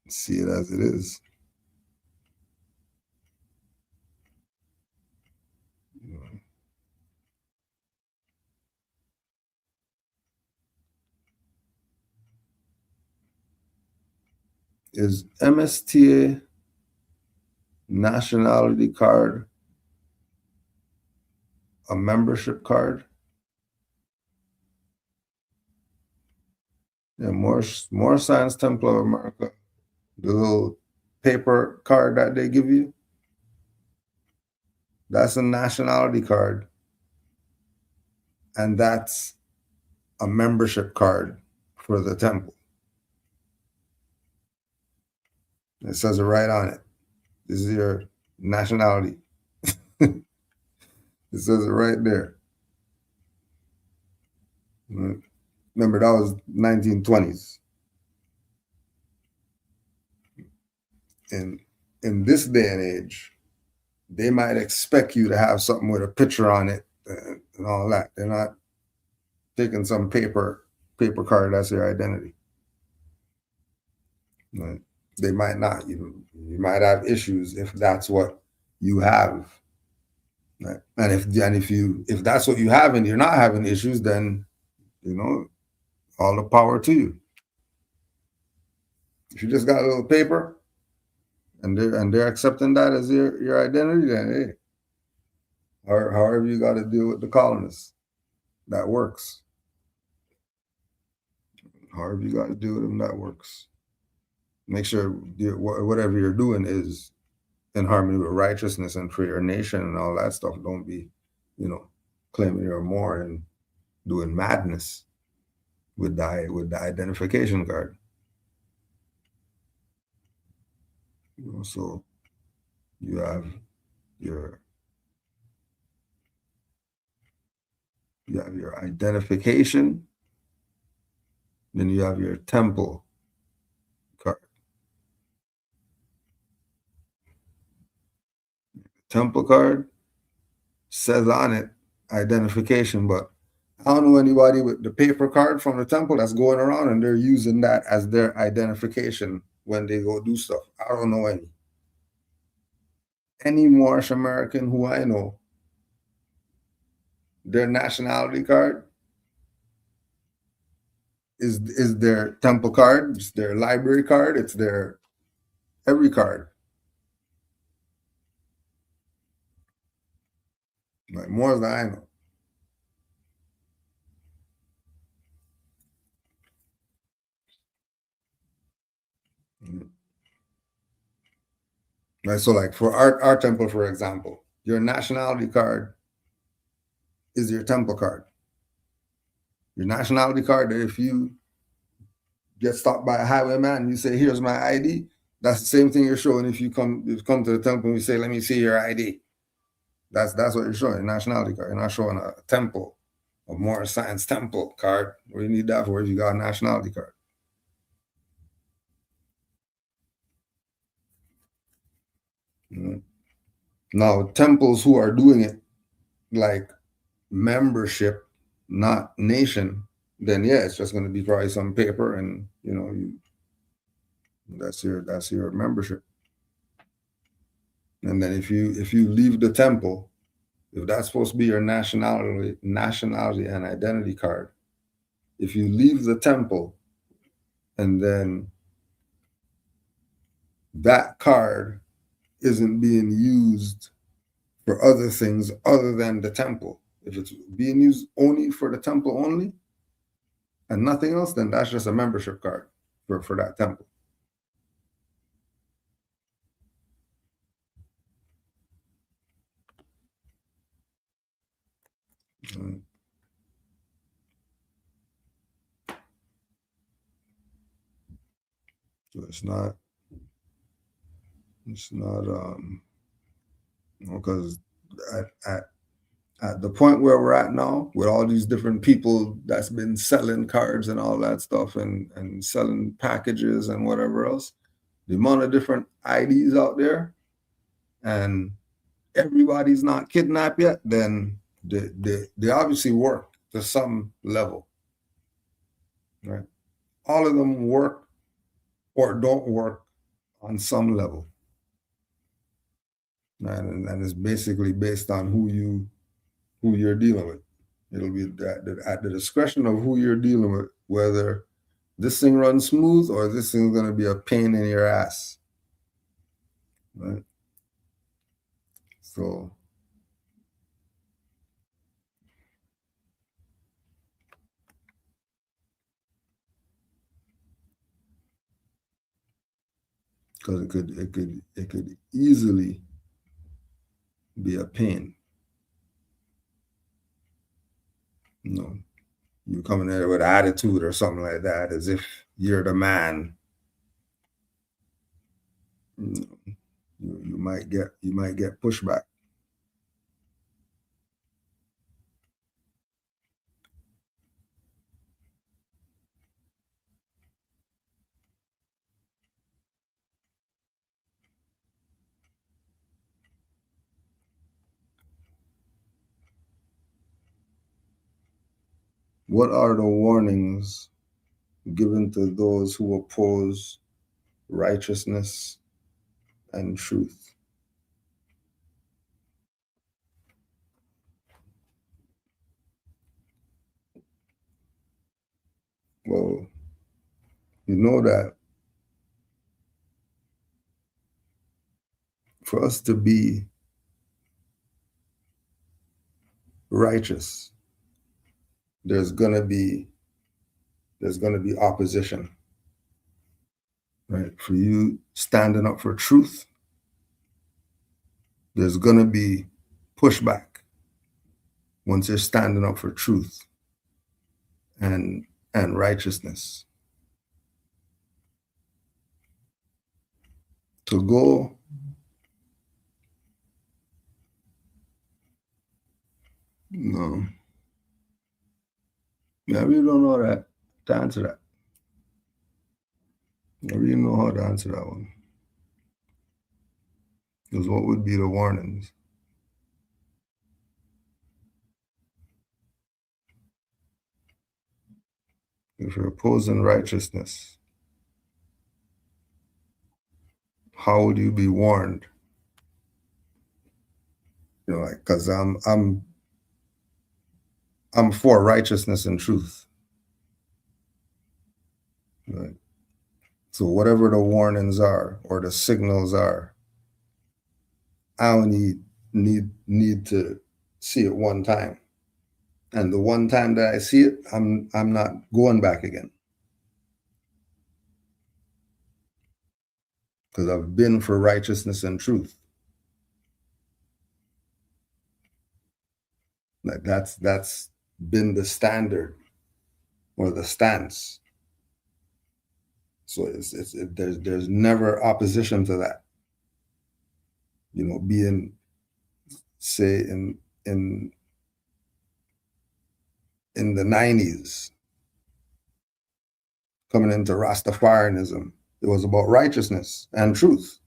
see it as it is. Is MSTA nationality card a membership card? Yeah, Moor Science Temple of America, the little paper card that they give you, that's a nationality card. And that's a membership card for the temple. It says it right on it. This is your nationality. It says it right there. Remember, that was 1920s. In this day and age, they might expect you to have something with a picture on it and all that. They're not taking some paper card that's your identity. Right? They might not. You might have issues if that's what you have. Right? And if that's what you have and you're not having issues, then all the power to you. If you just got a little paper and they're accepting that as your identity, then hey, however you got to deal with the colonists, that works. However you got to deal with them, that works. Make sure whatever you're doing is in harmony with righteousness and for your nation and all that stuff. Don't be, claiming you're more and doing madness with the identification card. So you have your identification, then you have your temple card. Temple card says on it identification, but I don't know anybody with the paper card from the temple that's going around and they're using that as their identification when they go do stuff. I don't know any. Any Moorish American who I know, their nationality card is their temple card, it's their library card, it's their every card. Like more than I know. Right, so like for our temple, for example, your nationality card is your temple card. Your nationality card, that if you get stopped by a highwayman and you say, "Here's my ID," that's the same thing you're showing if you come to the temple and you say, "Let me see your ID." That's what you're showing, your nationality card. You're not showing a temple, a Moorish Science temple card. What do you need that for if you got a nationality card? Now, temples who are doing it like membership, not nation, then yeah, it's just going to be probably some paper, and that's your membership. And then if you leave the temple, if that's supposed to be your nationality and identity card, if you leave the temple and then that card isn't being used for other things other than the temple, if it's being used only for the temple only and nothing else, then that's just a membership card for that temple. So it's not because at the point where we're at now, with all these different people that's been selling cards and all that stuff and selling packages and whatever else, the amount of different IDs out there, and everybody's not kidnapped yet, then they obviously work to some level, right? All of them work or don't work on some level, right? And it's basically based on who you're dealing with. It'll be at the discretion of who you're dealing with, whether this thing runs smooth or this thing's going to be a pain in your ass, right? So because it could easily be a pain. You come in there with attitude or something like that, as if you're the man. You might get pushback. What are the warnings given to those who oppose righteousness and truth? Well, you know that for us to be righteous, there's gonna be opposition, right? For you standing up for truth, there's gonna be pushback once you're standing up for truth and righteousness. To go no. Yeah, I really don't know that to answer that. I really don't know how to answer that one. Because what would be the warnings? If you're opposing righteousness, how would you be warned? You know, like, because I'm for righteousness and truth. Right? So whatever the warnings are or the signals are, I only need to see it one time. And the one time that I see it, I'm not going back again. Because I've been for righteousness and truth. Like that's been the standard or the stance. So there's never opposition to that. You know, being, say, in the 90s, coming into Rastafarianism, it was about righteousness and truth.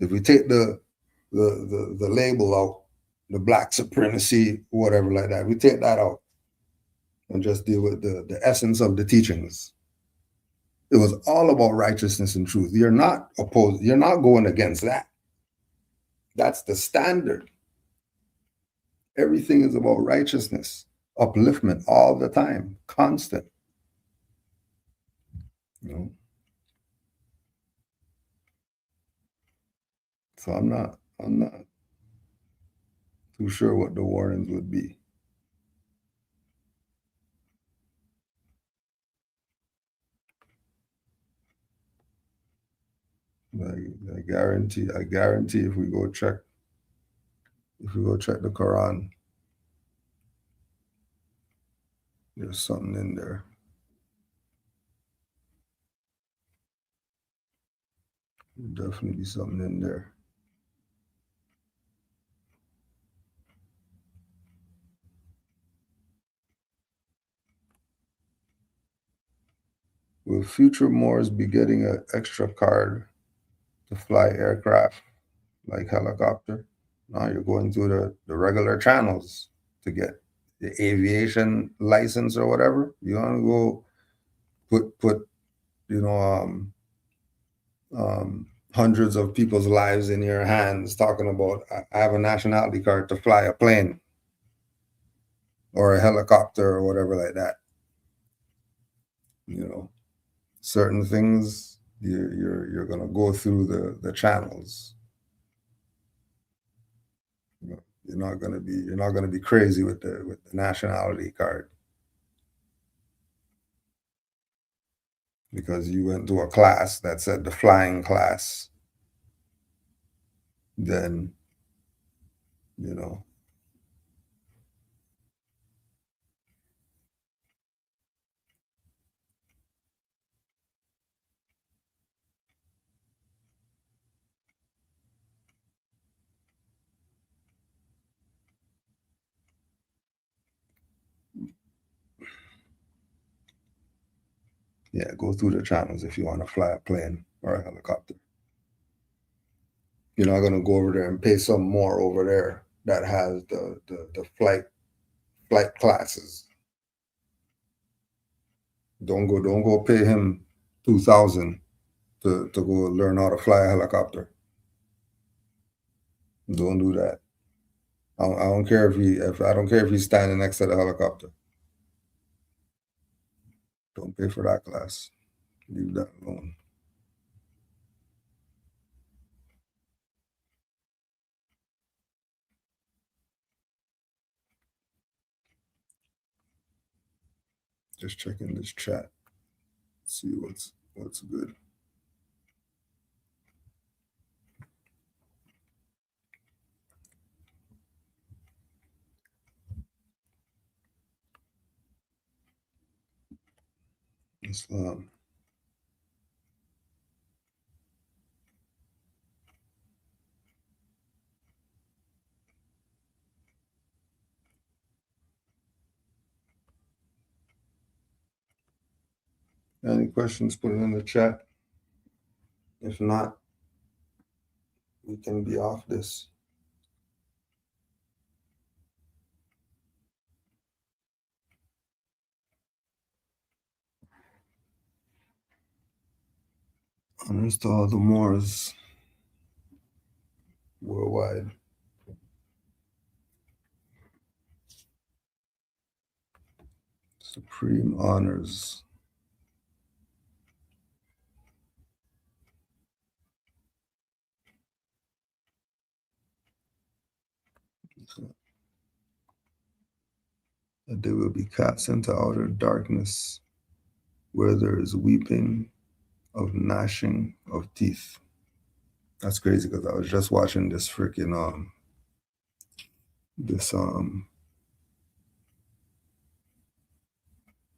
If we take the label out, the black supremacy, whatever like that, we take that out and just deal with the essence of the teachings. It was all about righteousness and truth. You're not opposed. You're not going against that. That's the standard. Everything is about righteousness, upliftment all the time, constant. You know? So I'm not too sure what the warnings would be. I guarantee if we go check the Quran, there's something in there. There'll definitely be something in there. Will future Moors be getting an extra card to fly aircraft like helicopter? No, you're going through the regular channels to get the aviation license or whatever. You want to go put you know hundreds of people's lives in your hands, talking about I have a nationality card to fly a plane or a helicopter or whatever like that. You know, certain things you're gonna go through the channels. You're not gonna be crazy with the nationality card because you went to a class that said the flying class. Then, you know, yeah, go through the channels if you want to fly a plane or a helicopter. You're not gonna go over there and pay some more over there that has the flight classes. Don't go pay him $2,000 to go learn how to fly a helicopter. Don't do that. I don't care I don't care if he's standing next to the helicopter. Don't pay for that class. Leave that alone. Just checking this chat. See what's good. Islam. Any questions, put it in the chat. If not, we can be off this. Honors to all the Moors worldwide. Supreme honors. That they will be cast into outer darkness, where there is weeping of gnashing of teeth. That's crazy because I was just watching this freaking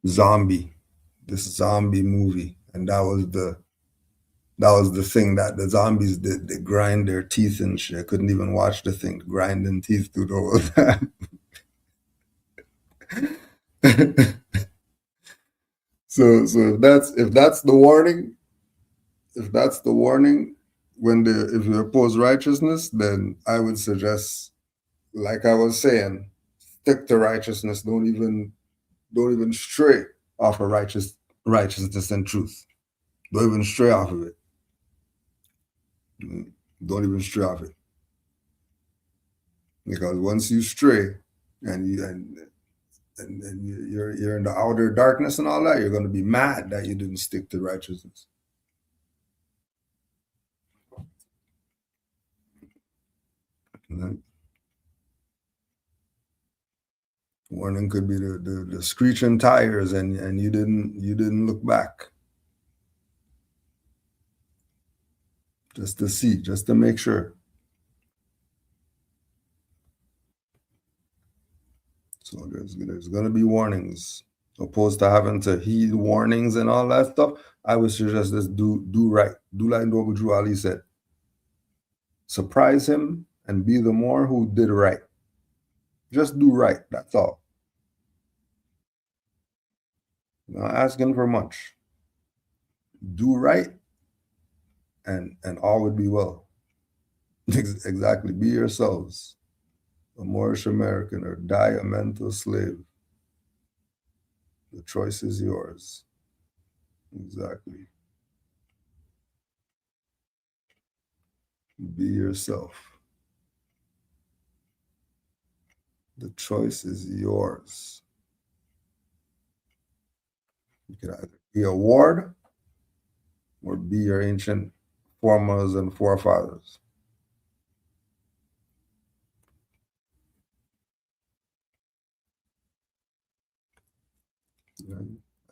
zombie movie, and that was the thing that the zombies did. They grind their teeth and shit. I couldn't even watch the thing, grinding teeth through the whole time. So if that's the warning, if you oppose righteousness, then I would suggest, like I was saying, stick to righteousness. Don't even stray off of righteousness and truth. Don't even stray off of it. Don't even stray off it. Because once you stray and you're in the outer darkness and all that, you're going to be mad that you didn't stick to righteousness. Warning could be the screeching tires, and you didn't look back. Just to see, just to make sure. So there's going to be warnings. Opposed to having to heed warnings and all that stuff, I would suggest just do right. Do like Noble Drew Ali said. Surprise him and be the Moor who did right. Just do right, that's all. Not asking for much. Do right and all would be well. Exactly. Be yourselves. A Moorish American or die a mental slave. The choice is yours. Exactly. Be yourself. The choice is yours. You can either be a ward or be your ancient foremothers and forefathers.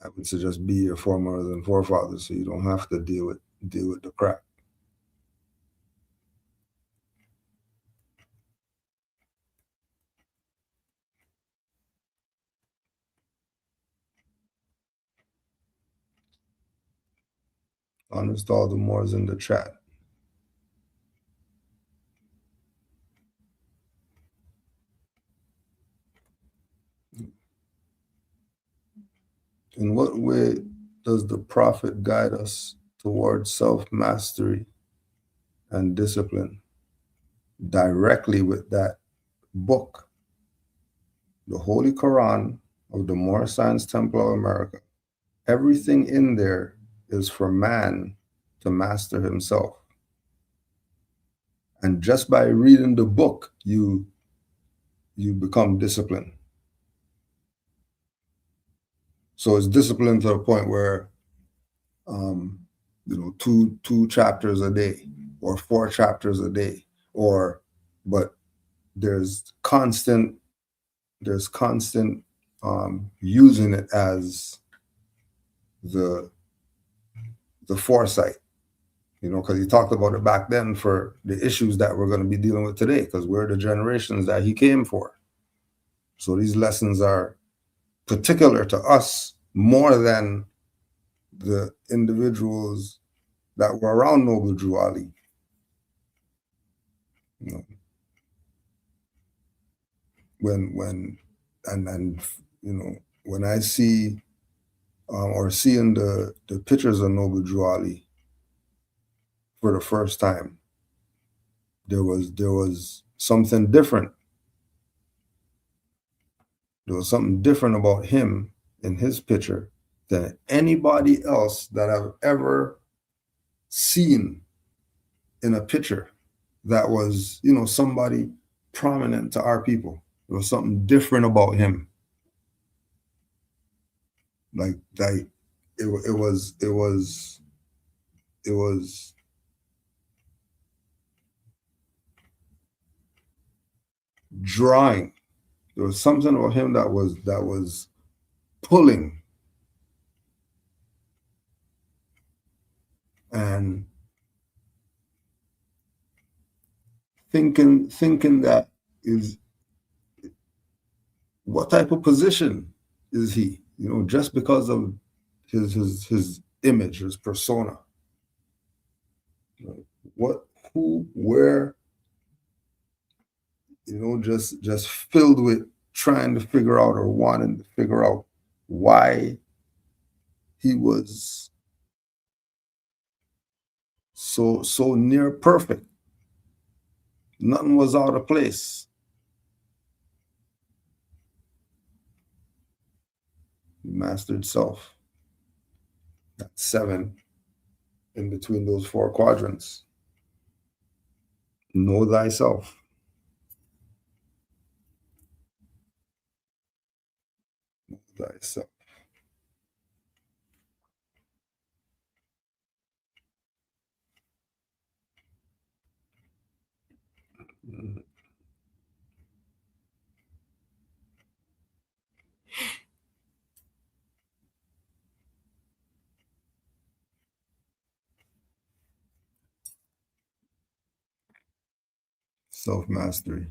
I would suggest be your foremothers and forefathers so you don't have to deal with the crap. Honors to all the Moors in the chat. In what way does the Prophet guide us towards self-mastery and discipline? Directly with that book, the Holy Quran of the Moor Science Temple of America. Everything in there is for man to master himself. And just by reading the book, you become disciplined. So it's discipline to the point where, 2 chapters a day or 4 chapters a day, but there's constant using it as the foresight, because he talked about it back then for the issues that we're going to be dealing with today, because we're the generations that he came for. So these lessons are particular to us more than the individuals that were around Noble Drew Ali. When I see or seeing the pictures of Noble Drew Ali for the first time, there was something different. There was something different about him in his picture than anybody else that I've ever seen in a picture that was, somebody prominent to our people. There was something different about him. Like it was drawing. There was something about him that was pulling. And thinking that is, what type of position is he? Just because of his image, his persona. What, who, where? Just filled with trying to figure out or wanting to figure out why he was so near perfect. Nothing was out of place. Mastered self. That's 7 in between those 4 quadrants. Know thyself. Know thyself. Self-mastery.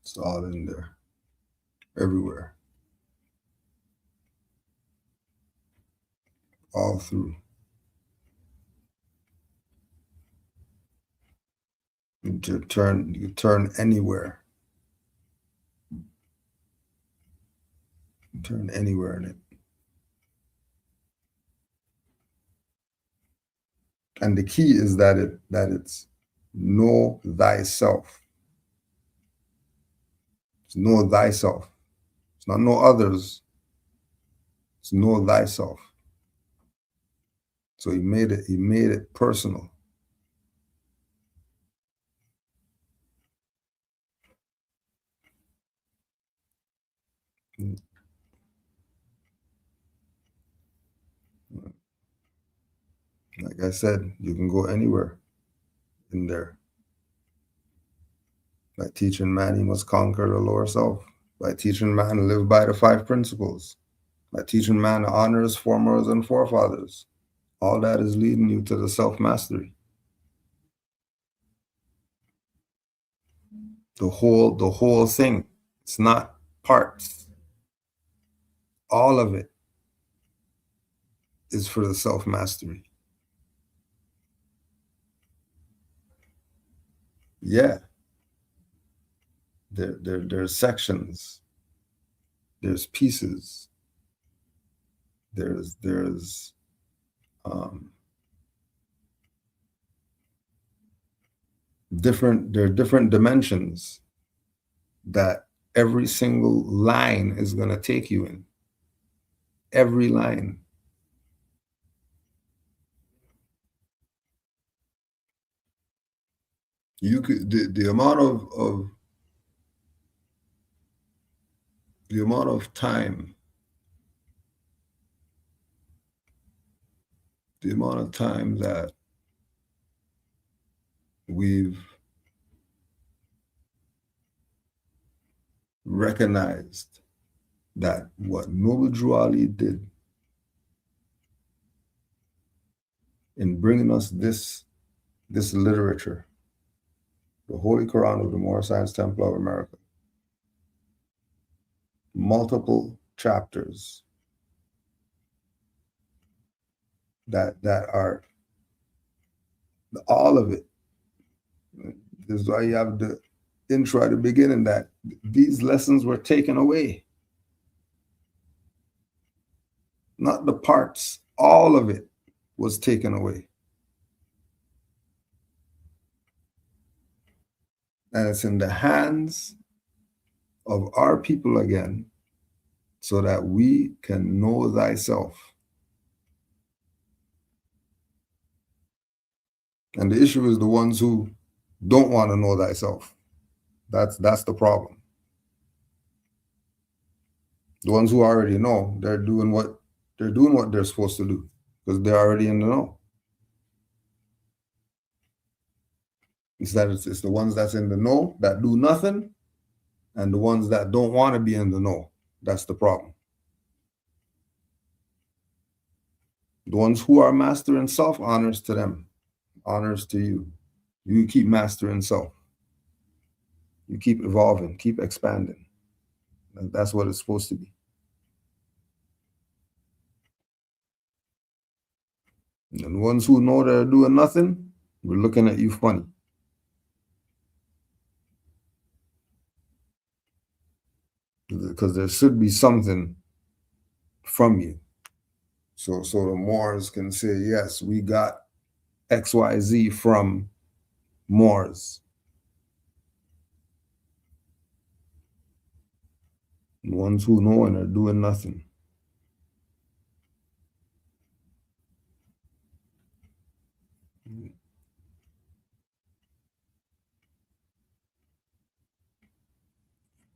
It's all in there. Everywhere. All through. You turn anywhere. Turn anywhere in it. And the key is that it's know thyself. It's know thyself. It's not know others. It's know thyself. So he made it personal. Like I said, you can go anywhere in there. By teaching man, he must conquer the lower self. By teaching man to live by the 5 principles. By teaching man to honor his foremothers and forefathers. All that is leading you to the self-mastery. The whole thing. It's not parts. All of it is for the self-mastery. Yeah. There's sections. There's pieces. There's different dimensions that every single line is going to take you in. Every line. You could the amount of time, the amount of time that we've recognized that what Noble Drew Ali did in bringing us this literature, the Holy Quran of the Moor Science Temple of America, multiple chapters that are all of it. This is why you have the intro at the beginning, that these lessons were taken away. Not the parts, all of it was taken away. And it's in the hands of our people again, so that we can know thyself. And the issue is the ones who don't want to know thyself. That's the problem. The ones who already know, they're doing what they're supposed to do because they're already in the know. It's the ones that's in the know that do nothing, and the ones that don't want to be in the know. That's the problem. The ones who are mastering self, honors to them, honors to you. You keep mastering self. You keep evolving, keep expanding. And that's what it's supposed to be. And the ones who know they're doing nothing, we're looking at you funny. Because there should be something from you. So the Moors can say, yes, we got XYZ from Moors. The ones who know and are doing nothing.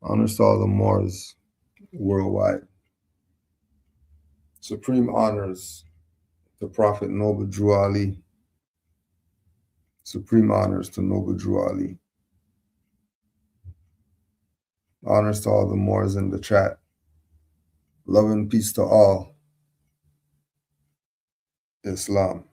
Honors to all the Moors worldwide. Supreme honors to Prophet Noble Drew Ali. Supreme honors to Noble Drew Ali. Honors to all the Moors in the chat. Love and peace to all. Islam.